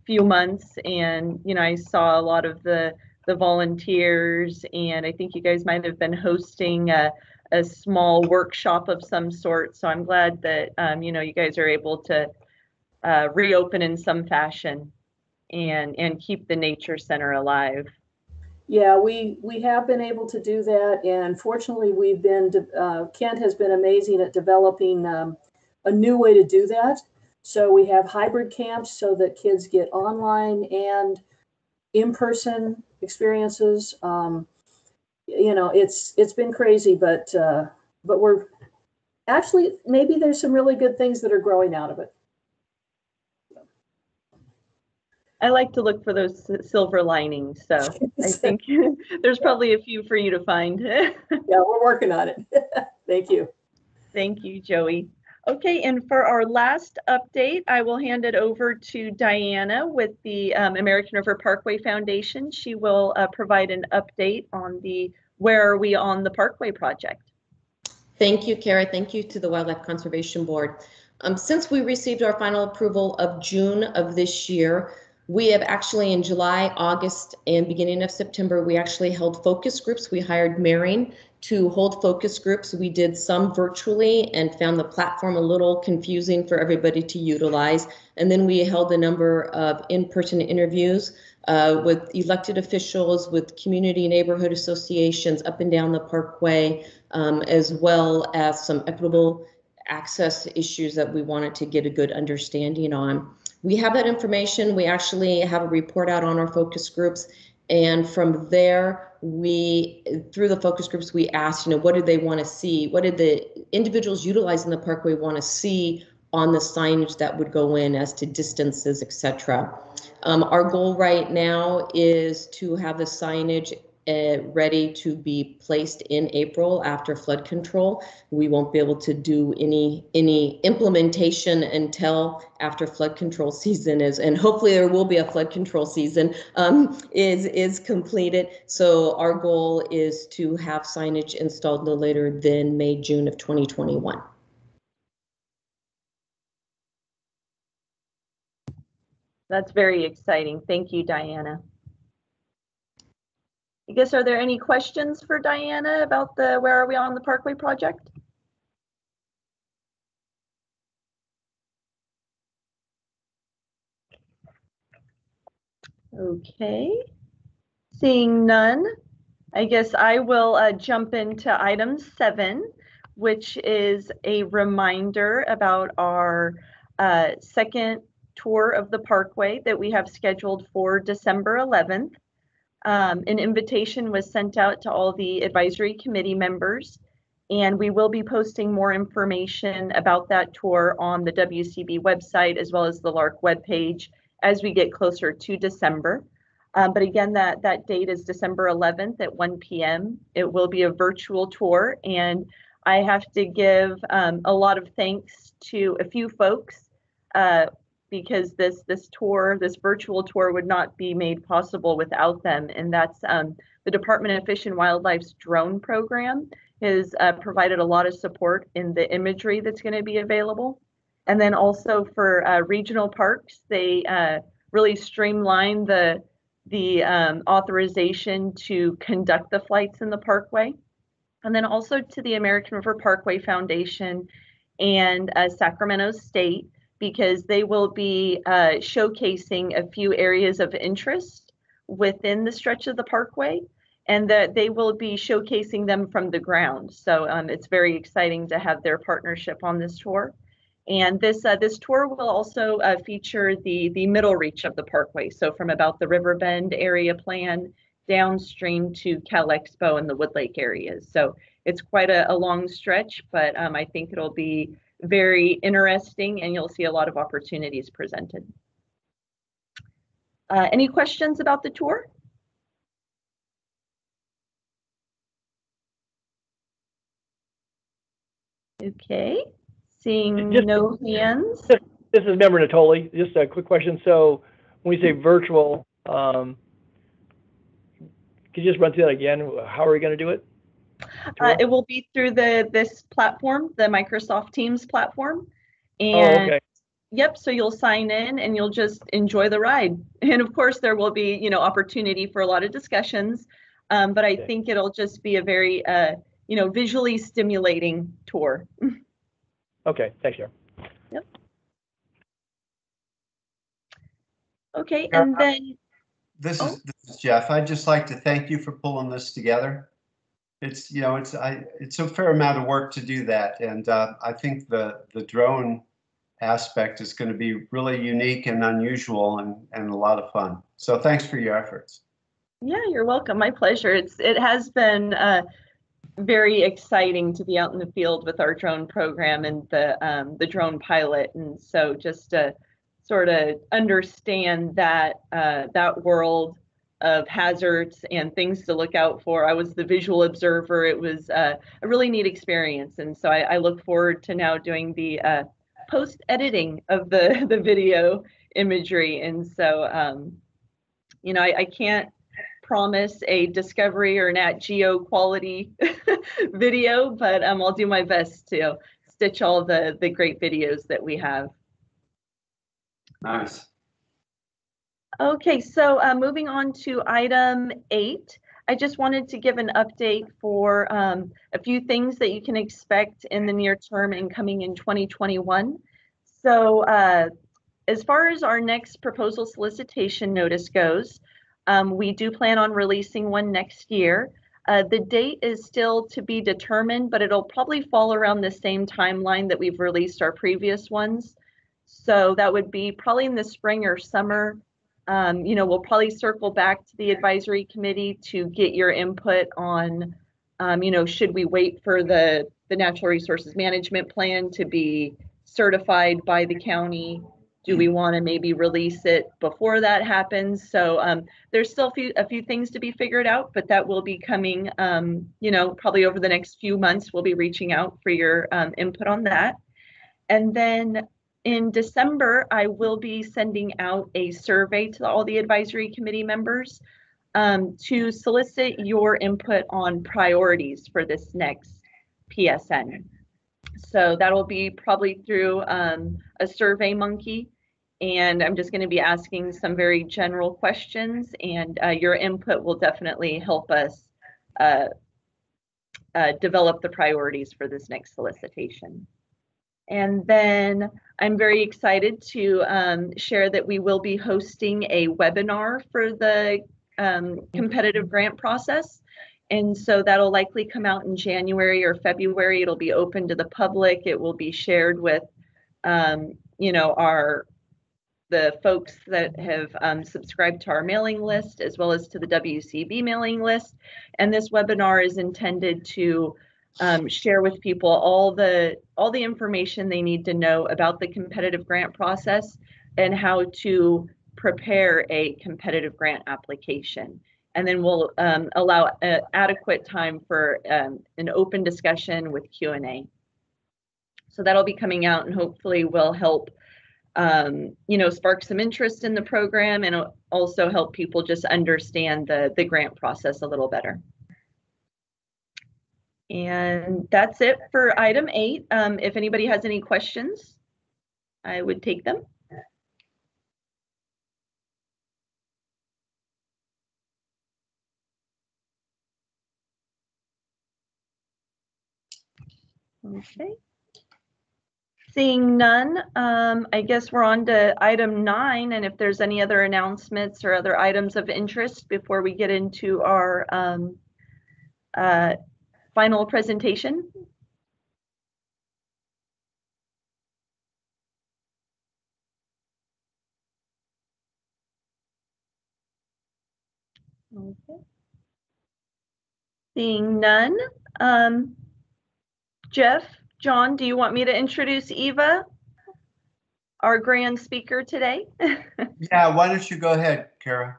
Speaker 9: few months, and I saw a lot of the volunteers, and I think you guys might have been hosting a small workshop of some sort. So I'm glad that you guys are able to reopen in some fashion and keep the Nature Center alive.
Speaker 20: Yeah, we have been able to do that, and fortunately, we've been Kent has been amazing at developing a new way to do that. So we have hybrid camps so that kids get online and in-person experiences. It's been crazy, but we're actually, maybe there's some really good things that are growing out of it.
Speaker 9: I like to look for those silver linings, so I think there's probably a few for you to find.
Speaker 20: Yeah, we're working on it. Thank you.
Speaker 9: Thank you, Joey. Okay, and for our last update, I will hand it over to Diana with the American River Parkway Foundation. She will provide an update on where are we on the Parkway project.
Speaker 21: Thank you, Kara. Thank you to the Wildlife Conservation Board. Since we received our final approval of June of this year, we have actually in July, August, and beginning of September, we actually held focus groups. We hired Marion to hold focus groups. We did some virtually and found the platform a little confusing for everybody to utilize. And then we held a number of in-person interviews with elected officials, with community neighborhood associations up and down the Parkway, as well as some equitable access issues that we wanted to get a good understanding on. We have that information. We actually have a report out on our focus groups. And from there, through the focus groups, we asked, what did they want to see? What did the individuals utilizing the Parkway want to see on the signage that would go in as to distances, etc. Our goal right now is to have the signage ready to be placed in April after flood control. We won't be able to do any implementation until after flood control season is, and hopefully there will be a flood control season, is completed. So our goal is to have signage installed no later than May, June of 2021.
Speaker 9: That's very exciting. Thank you, Diana. I guess, are there any questions for Diana about the where are we on the Parkway project? Okay, seeing none, I guess I will jump into item 7, which is a reminder about our second tour of the Parkway that we have scheduled for December 11th. An invitation was sent out to all the advisory committee members, and we will be posting more information about that tour on the WCB website as well as the LARC webpage as we get closer to December. But again, that date is December 11th at 1 p.m. It will be a virtual tour, and I have to give a lot of thanks to a few folks because this virtual tour would not be made possible without them. And that's the Department of Fish and Wildlife's drone program has provided a lot of support in the imagery that's going to be available. And then also for regional parks, they really streamlined the authorization to conduct the flights in the Parkway. And then also to the American River Parkway Foundation and Sacramento State, because they will be showcasing a few areas of interest within the stretch of the Parkway, and that they will be showcasing them from the ground. So it's very exciting to have their partnership on this tour. And this tour will also feature the middle reach of the Parkway. So from about the Riverbend area plan downstream to Cal Expo and the Wood Lake areas. So it's quite a long stretch, but I think it'll be very interesting and you'll see a lot of opportunities presented. Any questions about the tour? Okay, seeing no hands.
Speaker 8: This is Member Natoli. Just a quick question. So when we say virtual, could you just run through that again? How are we going to do it?
Speaker 9: It will be through this platform, the Microsoft Teams platform. And
Speaker 8: oh, okay.
Speaker 9: Yep, so you'll sign in and you'll just enjoy the ride. And of course there will be, opportunity for a lot of discussions, but I think it'll just be a very, visually stimulating tour.
Speaker 8: Okay, thanks, Sharon.
Speaker 9: Yep. Okay, and then
Speaker 1: this is Jeff. I'd just like to thank you for pulling this together. It's it's a fair amount of work to do that, and I think the drone aspect is going to be really unique and unusual and a lot of fun. So thanks for your efforts.
Speaker 9: Yeah, you're welcome. My pleasure. It has been very exciting to be out in the field with our drone program and the drone pilot, and so just to sort of understand that that world of hazards and things to look out for. I was the visual observer. It was a really neat experience, and so I look forward to now doing the post editing of the video imagery. And so I can't promise a Discovery or Nat Geo quality video, but I'll do my best to stitch all the great videos that we have.
Speaker 1: Nice.
Speaker 9: Okay, so moving on to item 8, I just wanted to give an update for a few things that you can expect in the near term and coming in 2021. So as far as our next proposal solicitation notice goes, we do plan on releasing one next year. The date is still to be determined, but it'll probably fall around the same timeline that we've released our previous ones. So that would be probably in the spring or summer. We'll probably circle back to the advisory committee to get your input on, should we wait for the Natural Resources Management Plan to be certified by the county Do we want to maybe release it before that happens? So there's still a few things to be figured out, but that will be coming, you know, probably over the next few months. We'll be reaching out for your input on that. And then in December, I will be sending out a survey to all the advisory committee members to solicit your input on priorities for this next PSN. So that'll be probably through a Survey Monkey, and I'm just going to be asking some very general questions, and your input will definitely help us develop the priorities for this next solicitation. And then I'm very excited to share that we will be hosting a webinar for the competitive grant process. And so that'll likely come out in January or February. It'll be open to the public. It will be shared with, you know, the folks that have subscribed to our mailing list, as well as to the WCB mailing list. And this webinar is intended to share with people all the information they need to know about the competitive grant process and how to prepare a competitive grant application. And then we'll allow adequate time for an open discussion with Q&A. So that'll be coming out and hopefully will help, you know, spark some interest in the program and also help people just understand the grant process a little better. And that's it for item 8. If anybody has any questions, I would take them. Okay. Seeing none, I guess we're on to item 9, and if there's any other announcements or other items of interest before we get into our final presentation. Okay. Seeing none, Jeff, John, do you want me to introduce Eva, our grand speaker today?
Speaker 1: Yeah, why don't you go ahead, Kara?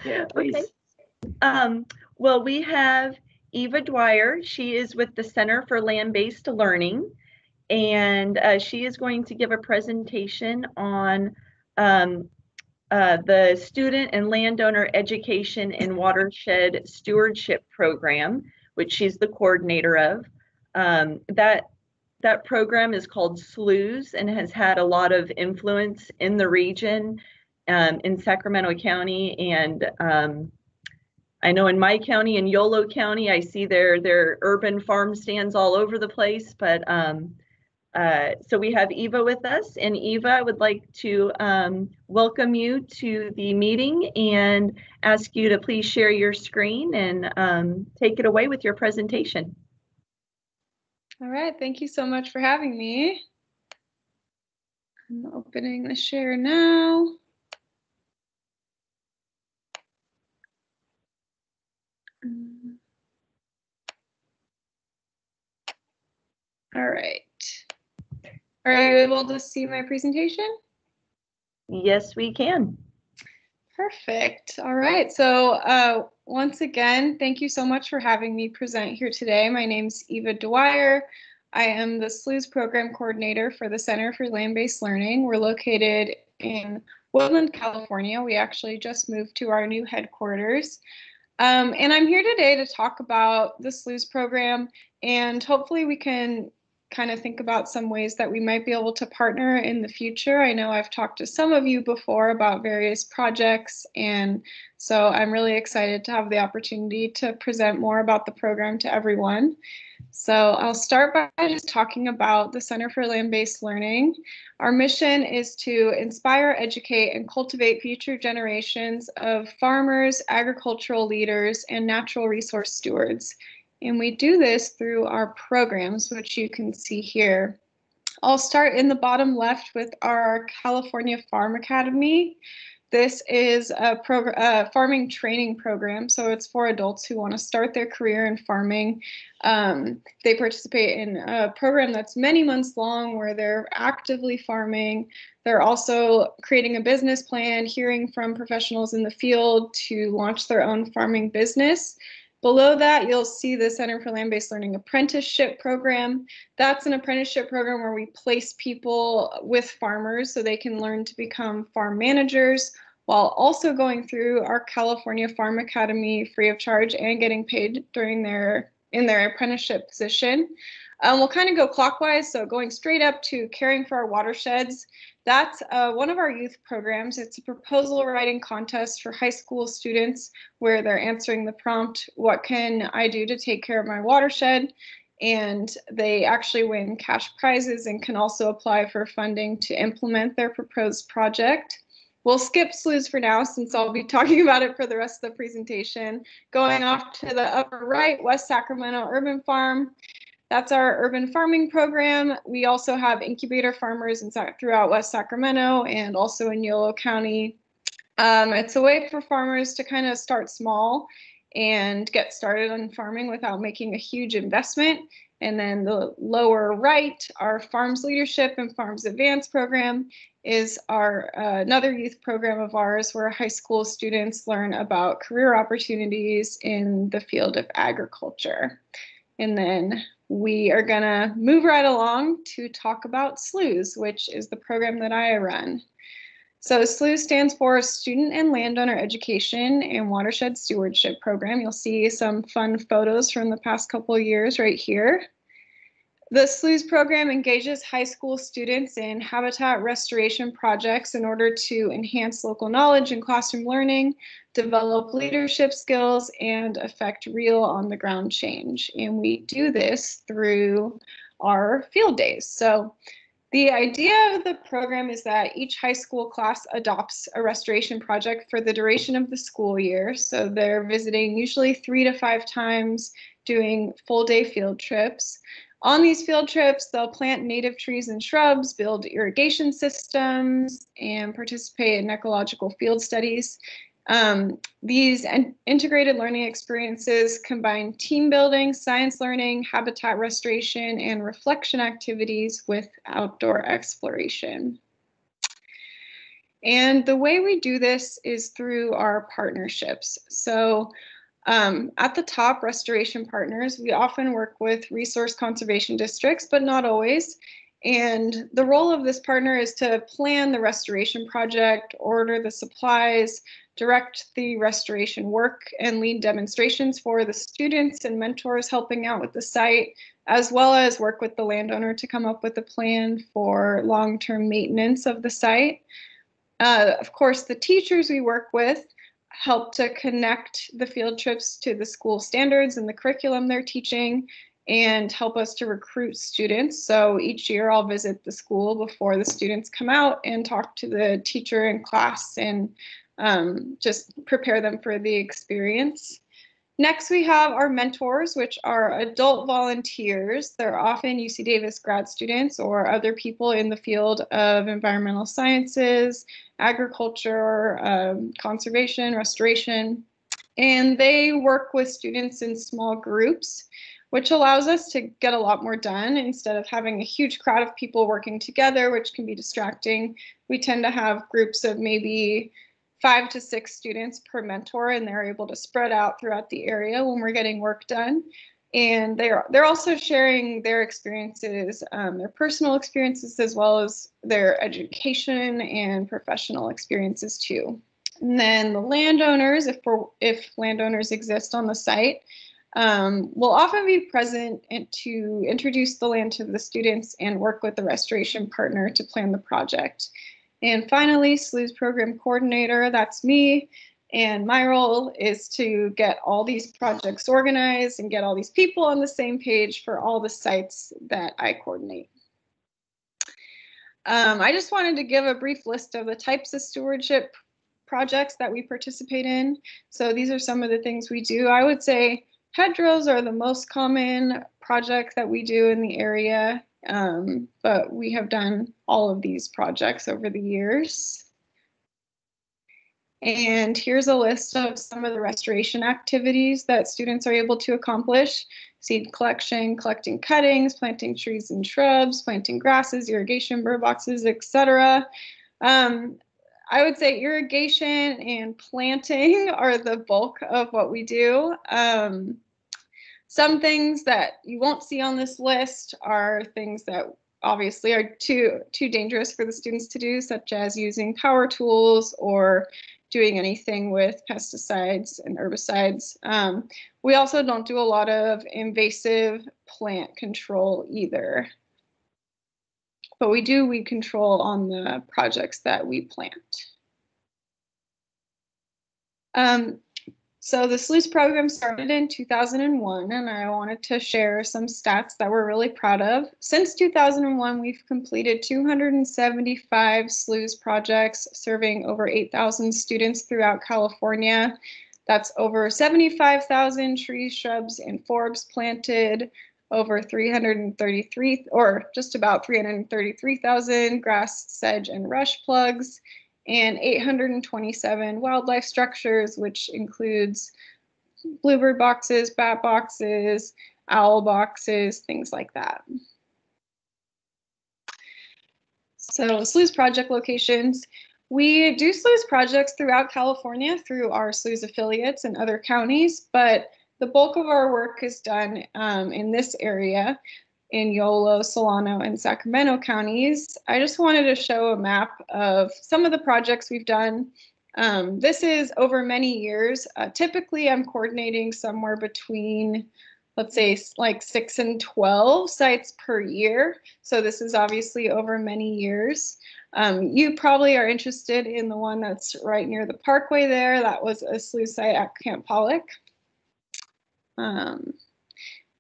Speaker 2: Yeah, please.
Speaker 9: Okay. Well, we have Eva Dwyer. She is with the Center for Land-Based Learning, and she is going to give a presentation on the Student and Landowner Education and Watershed Stewardship Program, which she's the coordinator of. That program is called SLUES and has had a lot of influence in the region, in Sacramento County, and I know in my county, in Yolo County, I see their urban farm stands all over the place. But so we have Eva with us, and Eva, I would like to welcome you to the meeting and ask you to please share your screen and take it away with your presentation.
Speaker 4: All right, thank you so much for having me. I'm opening the share now. All right. Are you able to see my presentation?
Speaker 9: Yes, we can.
Speaker 4: Perfect. All right. So once again, thank you so much for having me present here today. My name's Eva Dwyer. I am the SLUES program coordinator for the Center for Land-Based Learning. We're located in Woodland, California. We actually just moved to our new headquarters. And I'm here today to talk about the SLUES program, and hopefully we can kind of think about some ways that we might be able to partner in the future. I know I've talked to some of you before about various projects, and so I'm really excited to have the opportunity to present more about the program to everyone. So I'll start by just talking about the Center for Land-Based Learning. Our mission is to inspire, educate, and cultivate future generations of farmers, agricultural leaders, and natural resource stewards. And we do this through our programs, which you can see here. I'll start in the bottom left with our California Farm Academy. This is a farming training program, so it's for adults who want to start their career in farming. They participate in a program that's many months long where they're actively farming. They're also creating a business plan, hearing from professionals in the field to launch their own farming business. Below that, you'll see the Center for Land-Based Learning Apprenticeship Program. That's an apprenticeship program where we place people with farmers so they can learn to become farm managers while also going through our California Farm Academy free of charge and getting paid during in their apprenticeship position. We'll kind of go clockwise, so going straight up to caring for our watersheds. That's one of our youth programs. It's a proposal writing contest for high school students where they're answering the prompt, what can I do to take care of my watershed? And they actually win cash prizes and can also apply for funding to implement their proposed project. We'll skip SLUs for now since I'll be talking about it for the rest of the presentation. Going off to the upper right, West Sacramento Urban Farm. That's our urban farming program. We also have incubator farmers throughout West Sacramento and also in Yolo County. It's a way for farmers to kind of start small and get started on farming without making a huge investment. And then the lower right, our Farms Leadership and Farms Advance program is our another youth program of ours where high school students learn about career opportunities in the field of agriculture. And then we are gonna move right along to talk about SLUs, which is the program that I run. So SLU stands for Student and Landowner Education and Watershed Stewardship Program. You'll see some fun photos from the past couple of years right here. The SLUs program engages high school students in habitat restoration projects in order to enhance local knowledge and classroom learning, develop leadership skills, and affect real on-the-ground change. And we do this through our field days. So the idea of the program is that each high school class adopts a restoration project for the duration of the school year. So they're visiting usually 3 to 5 times, doing full-day field trips. On these field trips, they'll plant native trees and shrubs, build irrigation systems, and participate in ecological field studies. These integrated learning experiences combine team building, science learning, habitat restoration, and reflection activities with outdoor exploration. And the way we do this is through our partnerships. So at the top, restoration partners, we often work with resource conservation districts, but not always. And the role of this partner is to plan the restoration project, order the supplies, direct the restoration work, and lead demonstrations for the students and mentors helping out with the site, as well as work with the landowner to come up with a plan for long-term maintenance of the site. Of course, the teachers we work with help to connect the field trips to the school standards and the curriculum they're teaching and help us to recruit students. So each year I'll visit the school before the students come out and talk to the teacher in class and just prepare them for the experience. Next, we have our mentors, which are adult volunteers. They're often UC Davis grad students or other people in the field of environmental sciences, agriculture, conservation, restoration, and they work with students in small groups, which allows us to get a lot more done. Instead of having a huge crowd of people working together, which can be distracting, we tend to have groups of maybe 5 to 6 students per mentor, and they're able to spread out throughout the area when we're getting work done. And they're also sharing their experiences, their personal experiences, as well as their education and professional experiences too. And then the landowners, if landowners exist on the site, will often be present to introduce the land to the students and work with the restoration partner to plan the project. And finally, SLU's program coordinator, that's me. And my role is to get all these projects organized and get all these people on the same page for all the sites that I coordinate. I just wanted to give a brief list of the types of stewardship projects that we participate in. So these are some of the things we do. I would say hedgerows are the most common project that we do in the area. But we have done all of these projects over the years. And here's a list of some of the restoration activities that students are able to accomplish: seed collection, collecting cuttings, planting trees and shrubs, planting grasses, irrigation, bird boxes, etc. I would say irrigation and planting are the bulk of what we do. Some things that you won't see on this list are things that obviously are too dangerous for the students to do, such as using power tools or doing anything with pesticides and herbicides. We also don't do a lot of invasive plant control either, but we do weed control on the projects that we plant. So the SLUIS program started in 2001, and I wanted to share some stats that we're really proud of. Since 2001, we've completed 275 SLUIS projects serving over 8,000 students throughout California. That's over 75,000 trees, shrubs, and forbs planted, over 333, or just about 333,000 grass, sedge, and rush plugs, and 827 wildlife structures, which includes bluebird boxes, bat boxes, owl boxes, things like that. So SLUIS project locations. We do SLUIS projects throughout California through our SLUIS affiliates in other counties, but the bulk of our work is done in this area, in Yolo, Solano, and Sacramento counties. I just wanted to show a map of some of the projects we've done. This is over many years. Typically, I'm coordinating somewhere between, let's say, like 6 and 12 sites per year. So this is obviously over many years. You probably are interested in the one that's right near the Parkway there. That was a SLUIS site at Camp Pollock.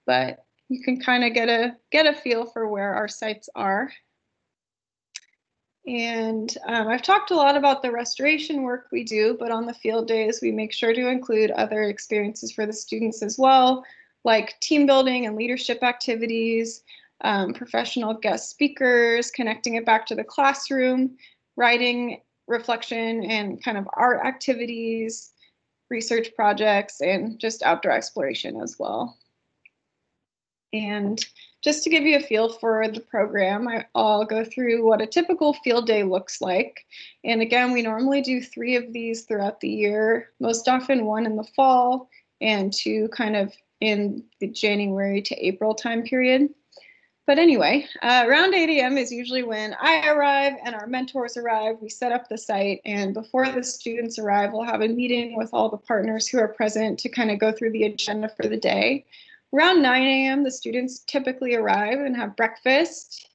Speaker 4: But you can kind of get a feel for where our sites are. And I've talked a lot about the restoration work we do, but on the field days, we make sure to include other experiences for the students as well, like team building and leadership activities, professional guest speakers, connecting it back to the classroom, writing, reflection, and kind of art activities, research projects, and just outdoor exploration as well. And just to give you a feel for the program, I'll go through what a typical field day looks like. And again, we normally do 3 of these throughout the year, most often 1 in the fall and 2 kind of in the January to April time period. But anyway, around 8 a.m. is usually when I arrive and our mentors arrive. We set up the site, and before the students arrive, we'll have a meeting with all the partners who are present to kind of go through the agenda for the day. Around 9 a.m., the students typically arrive and have breakfast.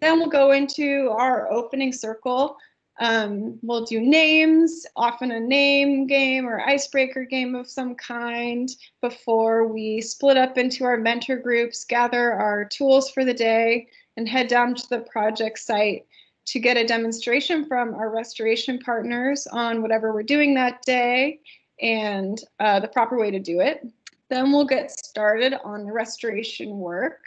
Speaker 4: Then we'll go into our opening circle. We'll do names, often a name game or icebreaker game of some kind, before we split up into our mentor groups, gather our tools for the day, and head down to the project site to get a demonstration from our restoration partners on whatever we're doing that day and the proper way to do it. Then we'll get started on the restoration work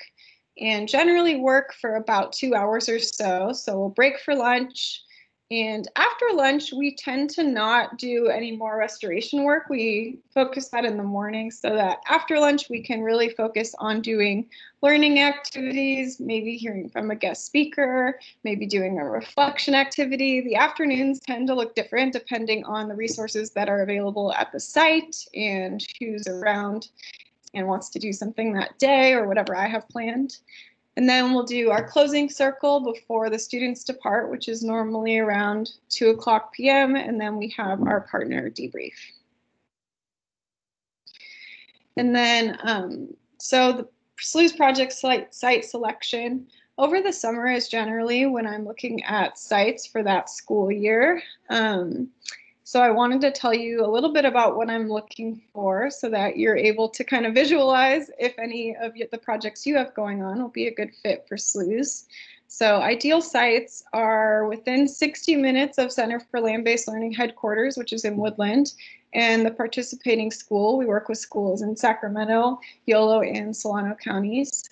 Speaker 4: and generally work for about 2 hours or so. So we'll break for lunch. And after lunch, we tend to not do any more restoration work. We focus that in the morning so that after lunch, we can really focus on doing learning activities, maybe hearing from a guest speaker, maybe doing a reflection activity. The afternoons tend to look different depending on the resources that are available at the site and who's around and wants to do something that day or whatever I have planned. And then we'll do our closing circle before the students depart, which is normally around 2:00 p.m. And then we have our partner debrief. And then, so the SLUIS project site selection over the summer is generally when I'm looking at sites for that school year. So I wanted to tell you a little bit about what I'm looking for so that you're able to kind of visualize if any of the projects you have going on will be a good fit for SLUIS. So ideal sites are within 60 minutes of Center for Land-Based Learning headquarters, which is in Woodland, and the participating school. We work with schools in Sacramento, Yolo, and Solano counties.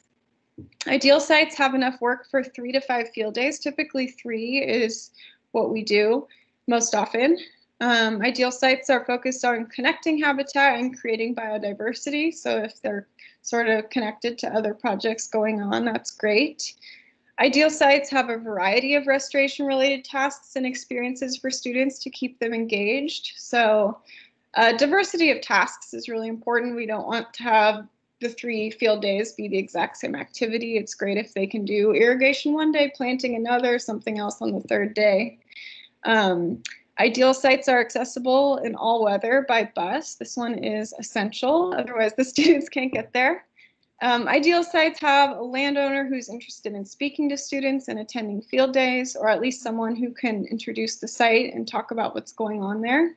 Speaker 4: Ideal sites have enough work for 3 to 5 field days. Typically 3 is what we do most often. Ideal sites are focused on connecting habitat and creating biodiversity. So if they're sort of connected to other projects going on, that's great. Ideal sites have a variety of restoration-related tasks and experiences for students to keep them engaged. So diversity of tasks is really important. We don't want to have the 3 field days be the exact same activity. It's great if they can do irrigation one day, planting another, something else on the 3rd day. Ideal sites are accessible in all weather by bus. This one is essential, otherwise the students can't get there. Ideal sites have a landowner who's interested in speaking to students and attending field days, or at least someone who can introduce the site and talk about what's going on there.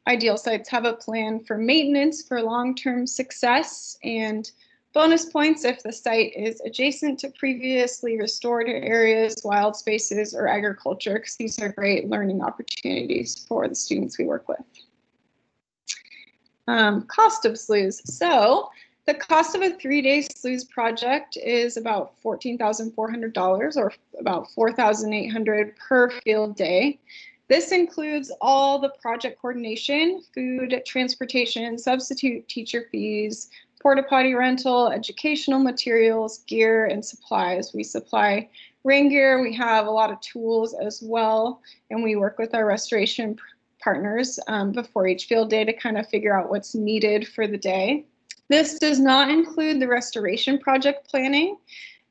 Speaker 4: Ideal sites have a plan for maintenance for long-term success and bonus points if the site is adjacent to previously restored areas, wild spaces, or agriculture, because these are great learning opportunities for the students we work with. Cost of SLUs. So the cost of a 3-day SLUs project is about $14,400 or about $4,800 per field day. This includes all the project coordination, food, transportation, substitute teacher fees, porta potty rental, educational materials, gear, and supplies. We supply rain gear. We have a lot of tools as well, and we work with our restoration partners before each field day to kind of figure out what's needed for the day. This does not include the restoration project planning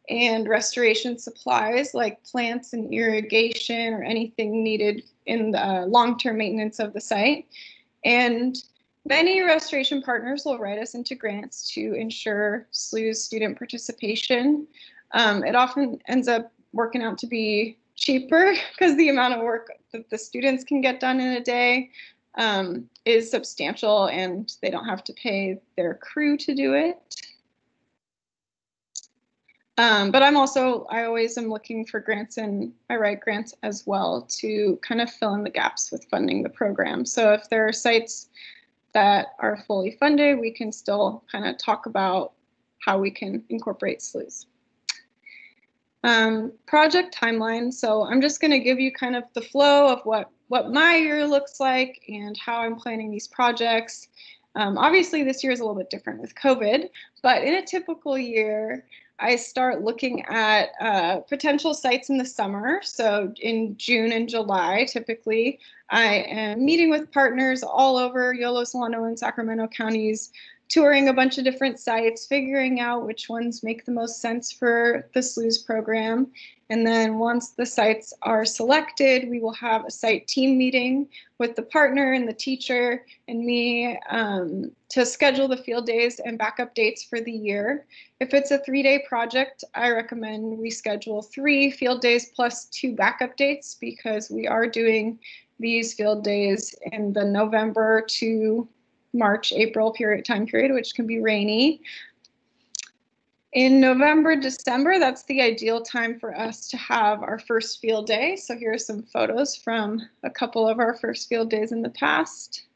Speaker 4: and restoration supplies like plants and irrigation or anything needed in the long-term maintenance of the site. And many restoration partners will write us into grants to ensure SLUs student participation. It often ends up working out to be cheaper because the amount of work that the students can get done in a day is substantial, and they don't have to pay their crew to do it. But I always am looking for grants, and I write grants as well to kind of fill in the gaps with funding the program. So if there are sites that are fully funded, we can still kind of talk about how we can incorporate SLUs. Project timeline. So I'm just going to give you kind of the flow of what my year looks like and how I'm planning these projects. Obviously, this year is a little bit different with COVID, but in a typical year, I start looking at potential sites in the summer. So in June and July, typically, I am meeting with partners all over Yolo, Solano, and Sacramento counties, touring a bunch of different sites, figuring out which ones make the most sense for the SLUs program. And then once the sites are selected, we will have a site team meeting with the partner and the teacher and me to schedule the field days and backup dates for the year. If it's a 3-day project, I recommend we schedule 3 field days plus 2 backup dates, because we are doing these field days in the November to March, April time period, which can be rainy. In November, December, that's the ideal time for us to have our first field day. So here are some photos from a couple of our first field days in the past.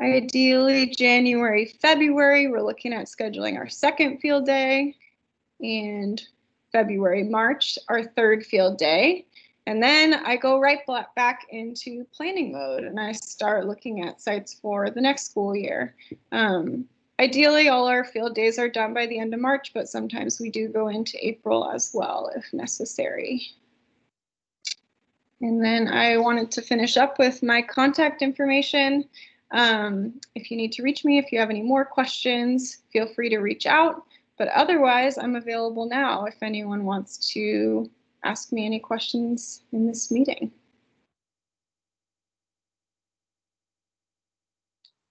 Speaker 4: Ideally, January, February, we're looking at scheduling our second field day, and February, March, our 3rd field day. And then I go right back into planning mode, and I start looking at sites for the next school year. Ideally, all our field days are done by the end of March, but sometimes we do go into April as well if necessary. And then I wanted to finish up with my contact information. If you need to reach me, if you have any more questions, feel free to reach out. But otherwise, I'm available now if anyone wants to ask me any questions in this meeting.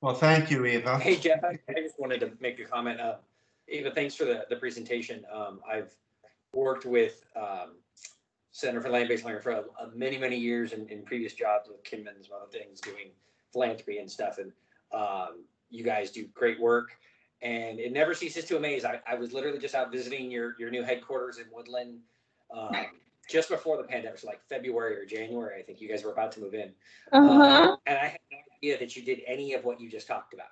Speaker 1: Well, thank you, Eva.
Speaker 6: Hey, Jeff, I just wanted to make a comment. Eva, thanks for the presentation. I've worked with Center for Land-Based Learning for many, many years in previous jobs with Kinman and some other things, doing philanthropy and stuff. And you guys do great work, and it never ceases to amaze. I was literally just out visiting your new headquarters in Woodland just before the pandemic, so like February or January. I think you guys were about to move in. And I had no idea that you did any of what you just talked about.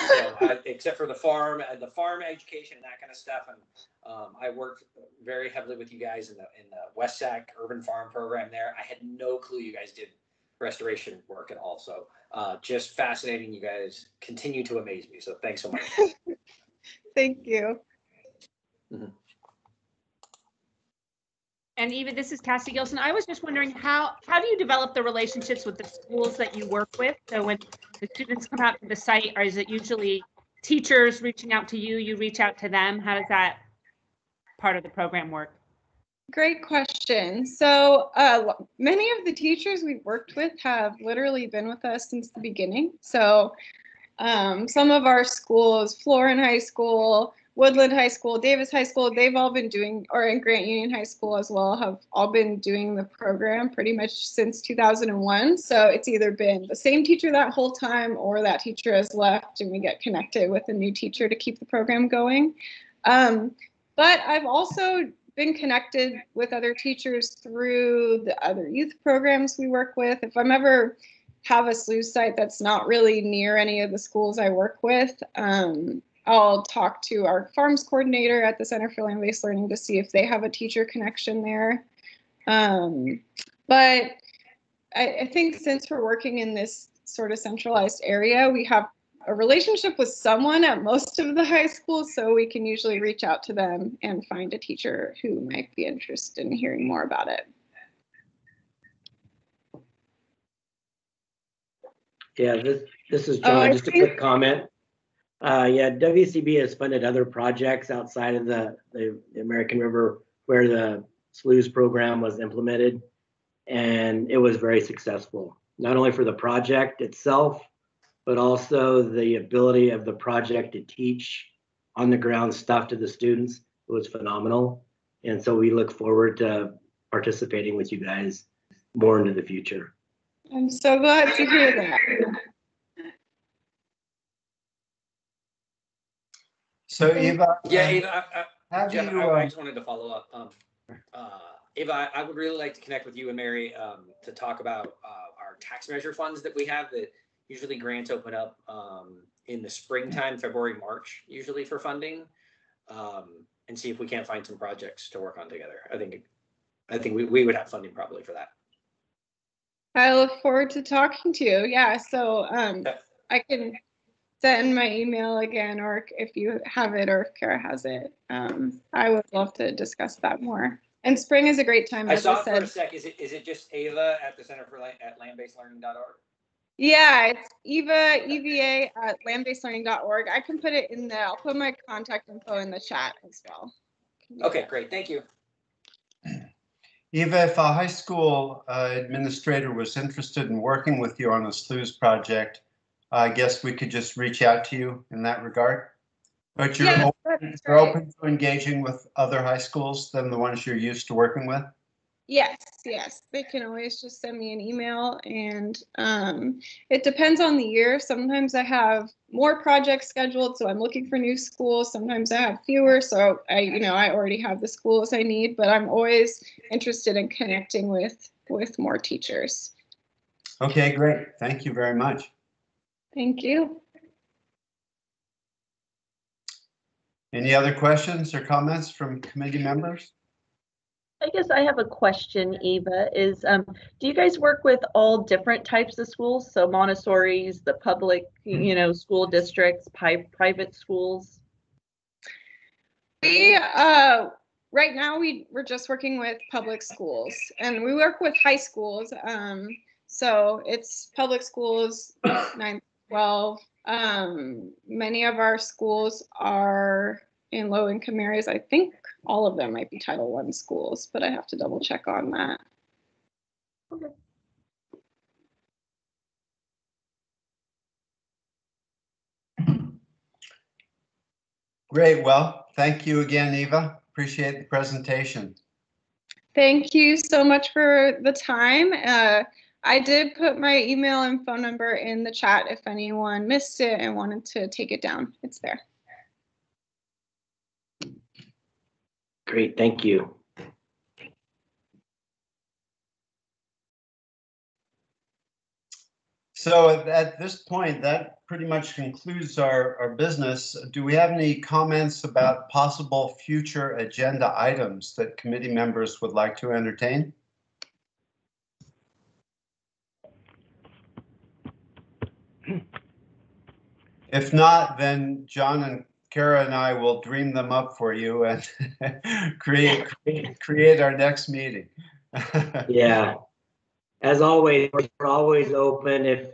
Speaker 6: So, except for the farm education and that kind of stuff. And I worked very heavily with you guys in the West Sac Urban Farm program there. I had no clue you guys did restoration work at all. So just fascinating. You guys continue to amaze me. So thanks so much.
Speaker 4: Thank you.
Speaker 6: Mm-hmm.
Speaker 3: And even this is Cassie Gilson. I was just wondering how do you develop the relationships with the schools that you work with? So when the students come out to the site, or is it usually teachers reaching out to you, you reach out to them? How does that part of the program work?
Speaker 4: Great question. So many of the teachers we've worked with have literally been with us since the beginning. So some of our schools, Florin High School, Woodland High School, Davis High School, they've all been doing, or in Grant Union High School as well, have all been doing the program pretty much since 2001. So it's either been the same teacher that whole time, or that teacher has left and we get connected with a new teacher to keep the program going. But I've also been connected with other teachers through the other youth programs we work with. If I'm ever have a SLUS site that's not really near any of the schools I work with, I'll talk to our farms coordinator at the Center for Land-Based Learning to see if they have a teacher connection there. But I think since we're working in this sort of centralized area, we have a relationship with someone at most of the high schools, so we can usually reach out to them and find a teacher who might be interested in hearing more about it.
Speaker 2: Yeah, this is John. Just a quick comment. Yeah, WCB has funded other projects outside of the American River where the SLUS program was implemented, and it was very successful, not only for the project itself, but also the ability of the project to teach on the ground stuff to the students. It was phenomenal. And so we look forward to participating with you guys more into the future.
Speaker 4: I'm so glad to hear that.
Speaker 1: So Eva,
Speaker 6: Eva,
Speaker 1: Jeff,
Speaker 6: I just wanted to follow up. Eva, I would really like to connect with you and Mary to talk about our tax measure funds that we have that usually grants open up in the springtime, February, March, usually for funding, and see if we can't find some projects to work on together. I think we would have funding probably for that.
Speaker 4: I look forward to talking to you. Yeah, so I can send my email again, or if you have it, or if Kara has it. I would love to discuss that more. And spring is a great time,
Speaker 6: I
Speaker 4: as
Speaker 6: saw
Speaker 4: I
Speaker 6: it
Speaker 4: said.
Speaker 6: for a sec. Is it just Ava at the Center for at landbasedlearning.org?
Speaker 4: Yeah, it's EVA at landbasedlearning.org. I can put it in there. I'll put my contact info in the chat as well.
Speaker 6: Okay, great. Thank you.
Speaker 1: Eva, if a high school administrator was interested in working with you on a SLUS project, I guess we could just reach out to you in that regard. But you're, you're open to engaging with other high schools than the ones you're used to working with?
Speaker 4: Yes, they can always just send me an email, and it depends on the year. Sometimes I have more projects scheduled, so I'm looking for new schools. Sometimes I have fewer, so I already have the schools I need, but I'm always interested in connecting with more teachers.
Speaker 1: Okay, great. Thank you very much.
Speaker 4: Thank you.
Speaker 1: Any other questions or comments from committee members?
Speaker 9: I guess I have a question, Eva, is do you guys work with all different types of schools? So Montessori's, the public, school districts, private schools?
Speaker 4: We, right now we're just working with public schools, and we work with high schools. So it's public schools, 9 to 12. Many of our schools are in low income areas. I think all of them might be Title I schools, but I have to double check on that.
Speaker 9: Okay.
Speaker 1: Great. Well, thank you again, Eva. Appreciate the presentation.
Speaker 4: Thank you so much for the time. I did put my email and phone number in the chat if anyone missed it and wanted to take it down. It's there.
Speaker 2: Great, thank you.
Speaker 1: So at this point, that pretty much concludes our business. Do we have any comments about possible future agenda items that committee members would like to entertain? If not, then John and Kara and I will dream them up for you and create our next meeting.
Speaker 2: Yeah. As always, we're always open. If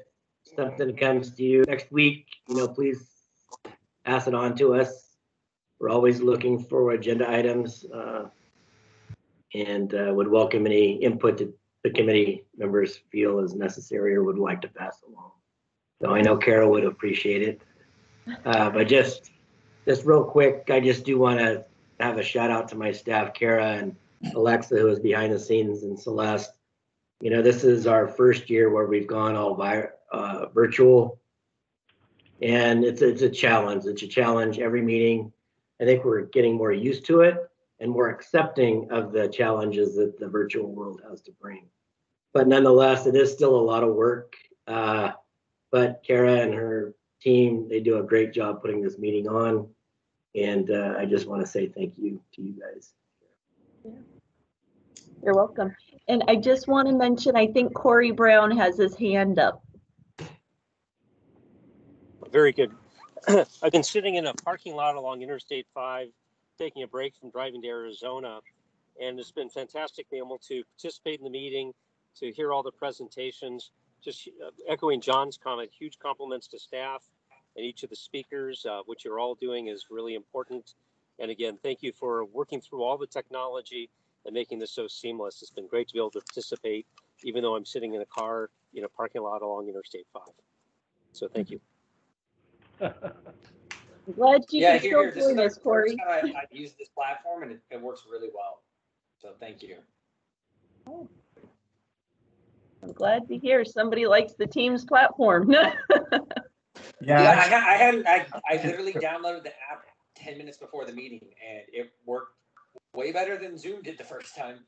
Speaker 2: something comes to you next week, please pass it on to us. We're always looking for agenda items and would welcome any input that the committee members feel is necessary or would like to pass along. So I know Kara would appreciate it. But just real quick, I just do want to have a shout out to my staff, Kara and Alexa, who is behind the scenes, and Celeste. This is our first year where we've gone all virtual, and it's a challenge. It's a challenge every meeting. I think we're getting more used to it and more accepting of the challenges that the virtual world has to bring. But nonetheless, it is still a lot of work. But Kara and her team, they do a great job putting this meeting on. And I just want to say thank you to you guys.
Speaker 9: Yeah. You're welcome. And I just want to mention, I think Corey Brown has his hand up.
Speaker 19: Very good. I've been sitting in a parking lot along Interstate 5, taking a break from driving to Arizona. And it's been fantastic being able to participate in the meeting, to hear all the presentations. Just echoing John's comment, huge compliments to staff and each of the speakers. What you're all doing is really important. And again, thank you for working through all the technology and making this so seamless. It's been great to be able to participate, even though I'm sitting in a car in a parking lot along Interstate 5. So thank you.
Speaker 9: I'm glad you can still
Speaker 6: This is
Speaker 9: join us, Corey.
Speaker 6: I've used this platform and it works really well. So thank you.
Speaker 9: Oh. I'm glad to hear somebody likes the Teams platform.
Speaker 6: I literally downloaded the app 10 minutes before the meeting and it worked way better than Zoom did the first time.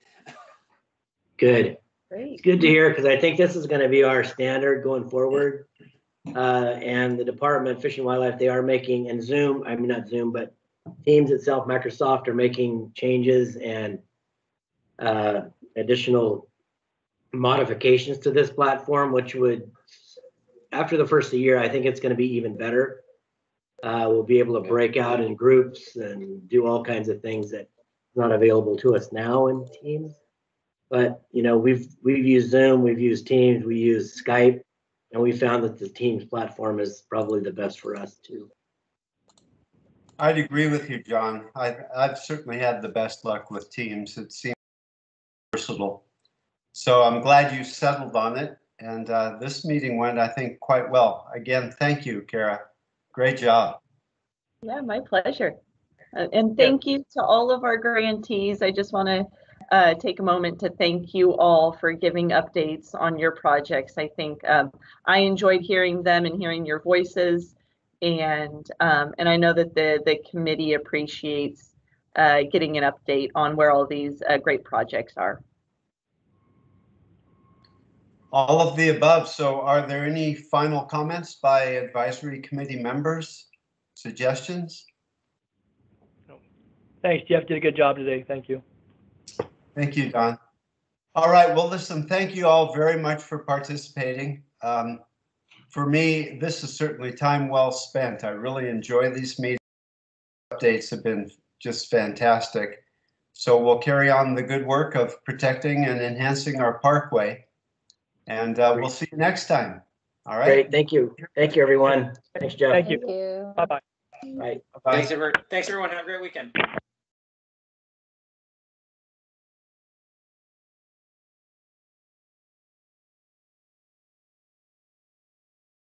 Speaker 2: Good.
Speaker 9: Great.
Speaker 2: It's good to hear, because I think this is going to be our standard going forward. And the Department of Fish and Wildlife, they are making, and Zoom, I mean not Zoom, but Teams itself, Microsoft, are making changes and additional modifications to this platform, which would, after the first of the year, I think it's going to be even better. We'll be able to break out in groups and do all kinds of things that are not available to us now in Teams. But we've used Zoom, we've used Teams, we use Skype, and we found that the Teams platform is probably the best for us too.
Speaker 1: I'd agree with you, John. I've certainly had the best luck with Teams. It seems versatile. So I'm glad you settled on it. And this meeting went, I think, quite well. Again, thank you, Kara. Great job.
Speaker 9: Yeah, my pleasure. And thank you to all of our grantees. I just want to take a moment to thank you all for giving updates on your projects. I think I enjoyed hearing them and hearing your voices. And I know that the committee appreciates getting an update on where all these great projects are.
Speaker 1: All of the above. So are there any final comments by advisory committee members? Suggestions?
Speaker 8: Thanks, Jeff. Did a good job today. Thank you.
Speaker 1: Thank you, Don. All right. Well, listen, thank you all very much for participating. For me, this is certainly time well spent. I really enjoy these meetings. Updates have been just fantastic. So we'll carry on the good work of protecting and enhancing our Parkway. And we'll see you next time. All right.
Speaker 2: Great. Thank you. Thank you, everyone. Thanks, Jeff.
Speaker 8: Thank you.
Speaker 11: Thank you.
Speaker 8: Bye-bye.
Speaker 2: Bye.
Speaker 6: Thanks, everyone. Have a great weekend.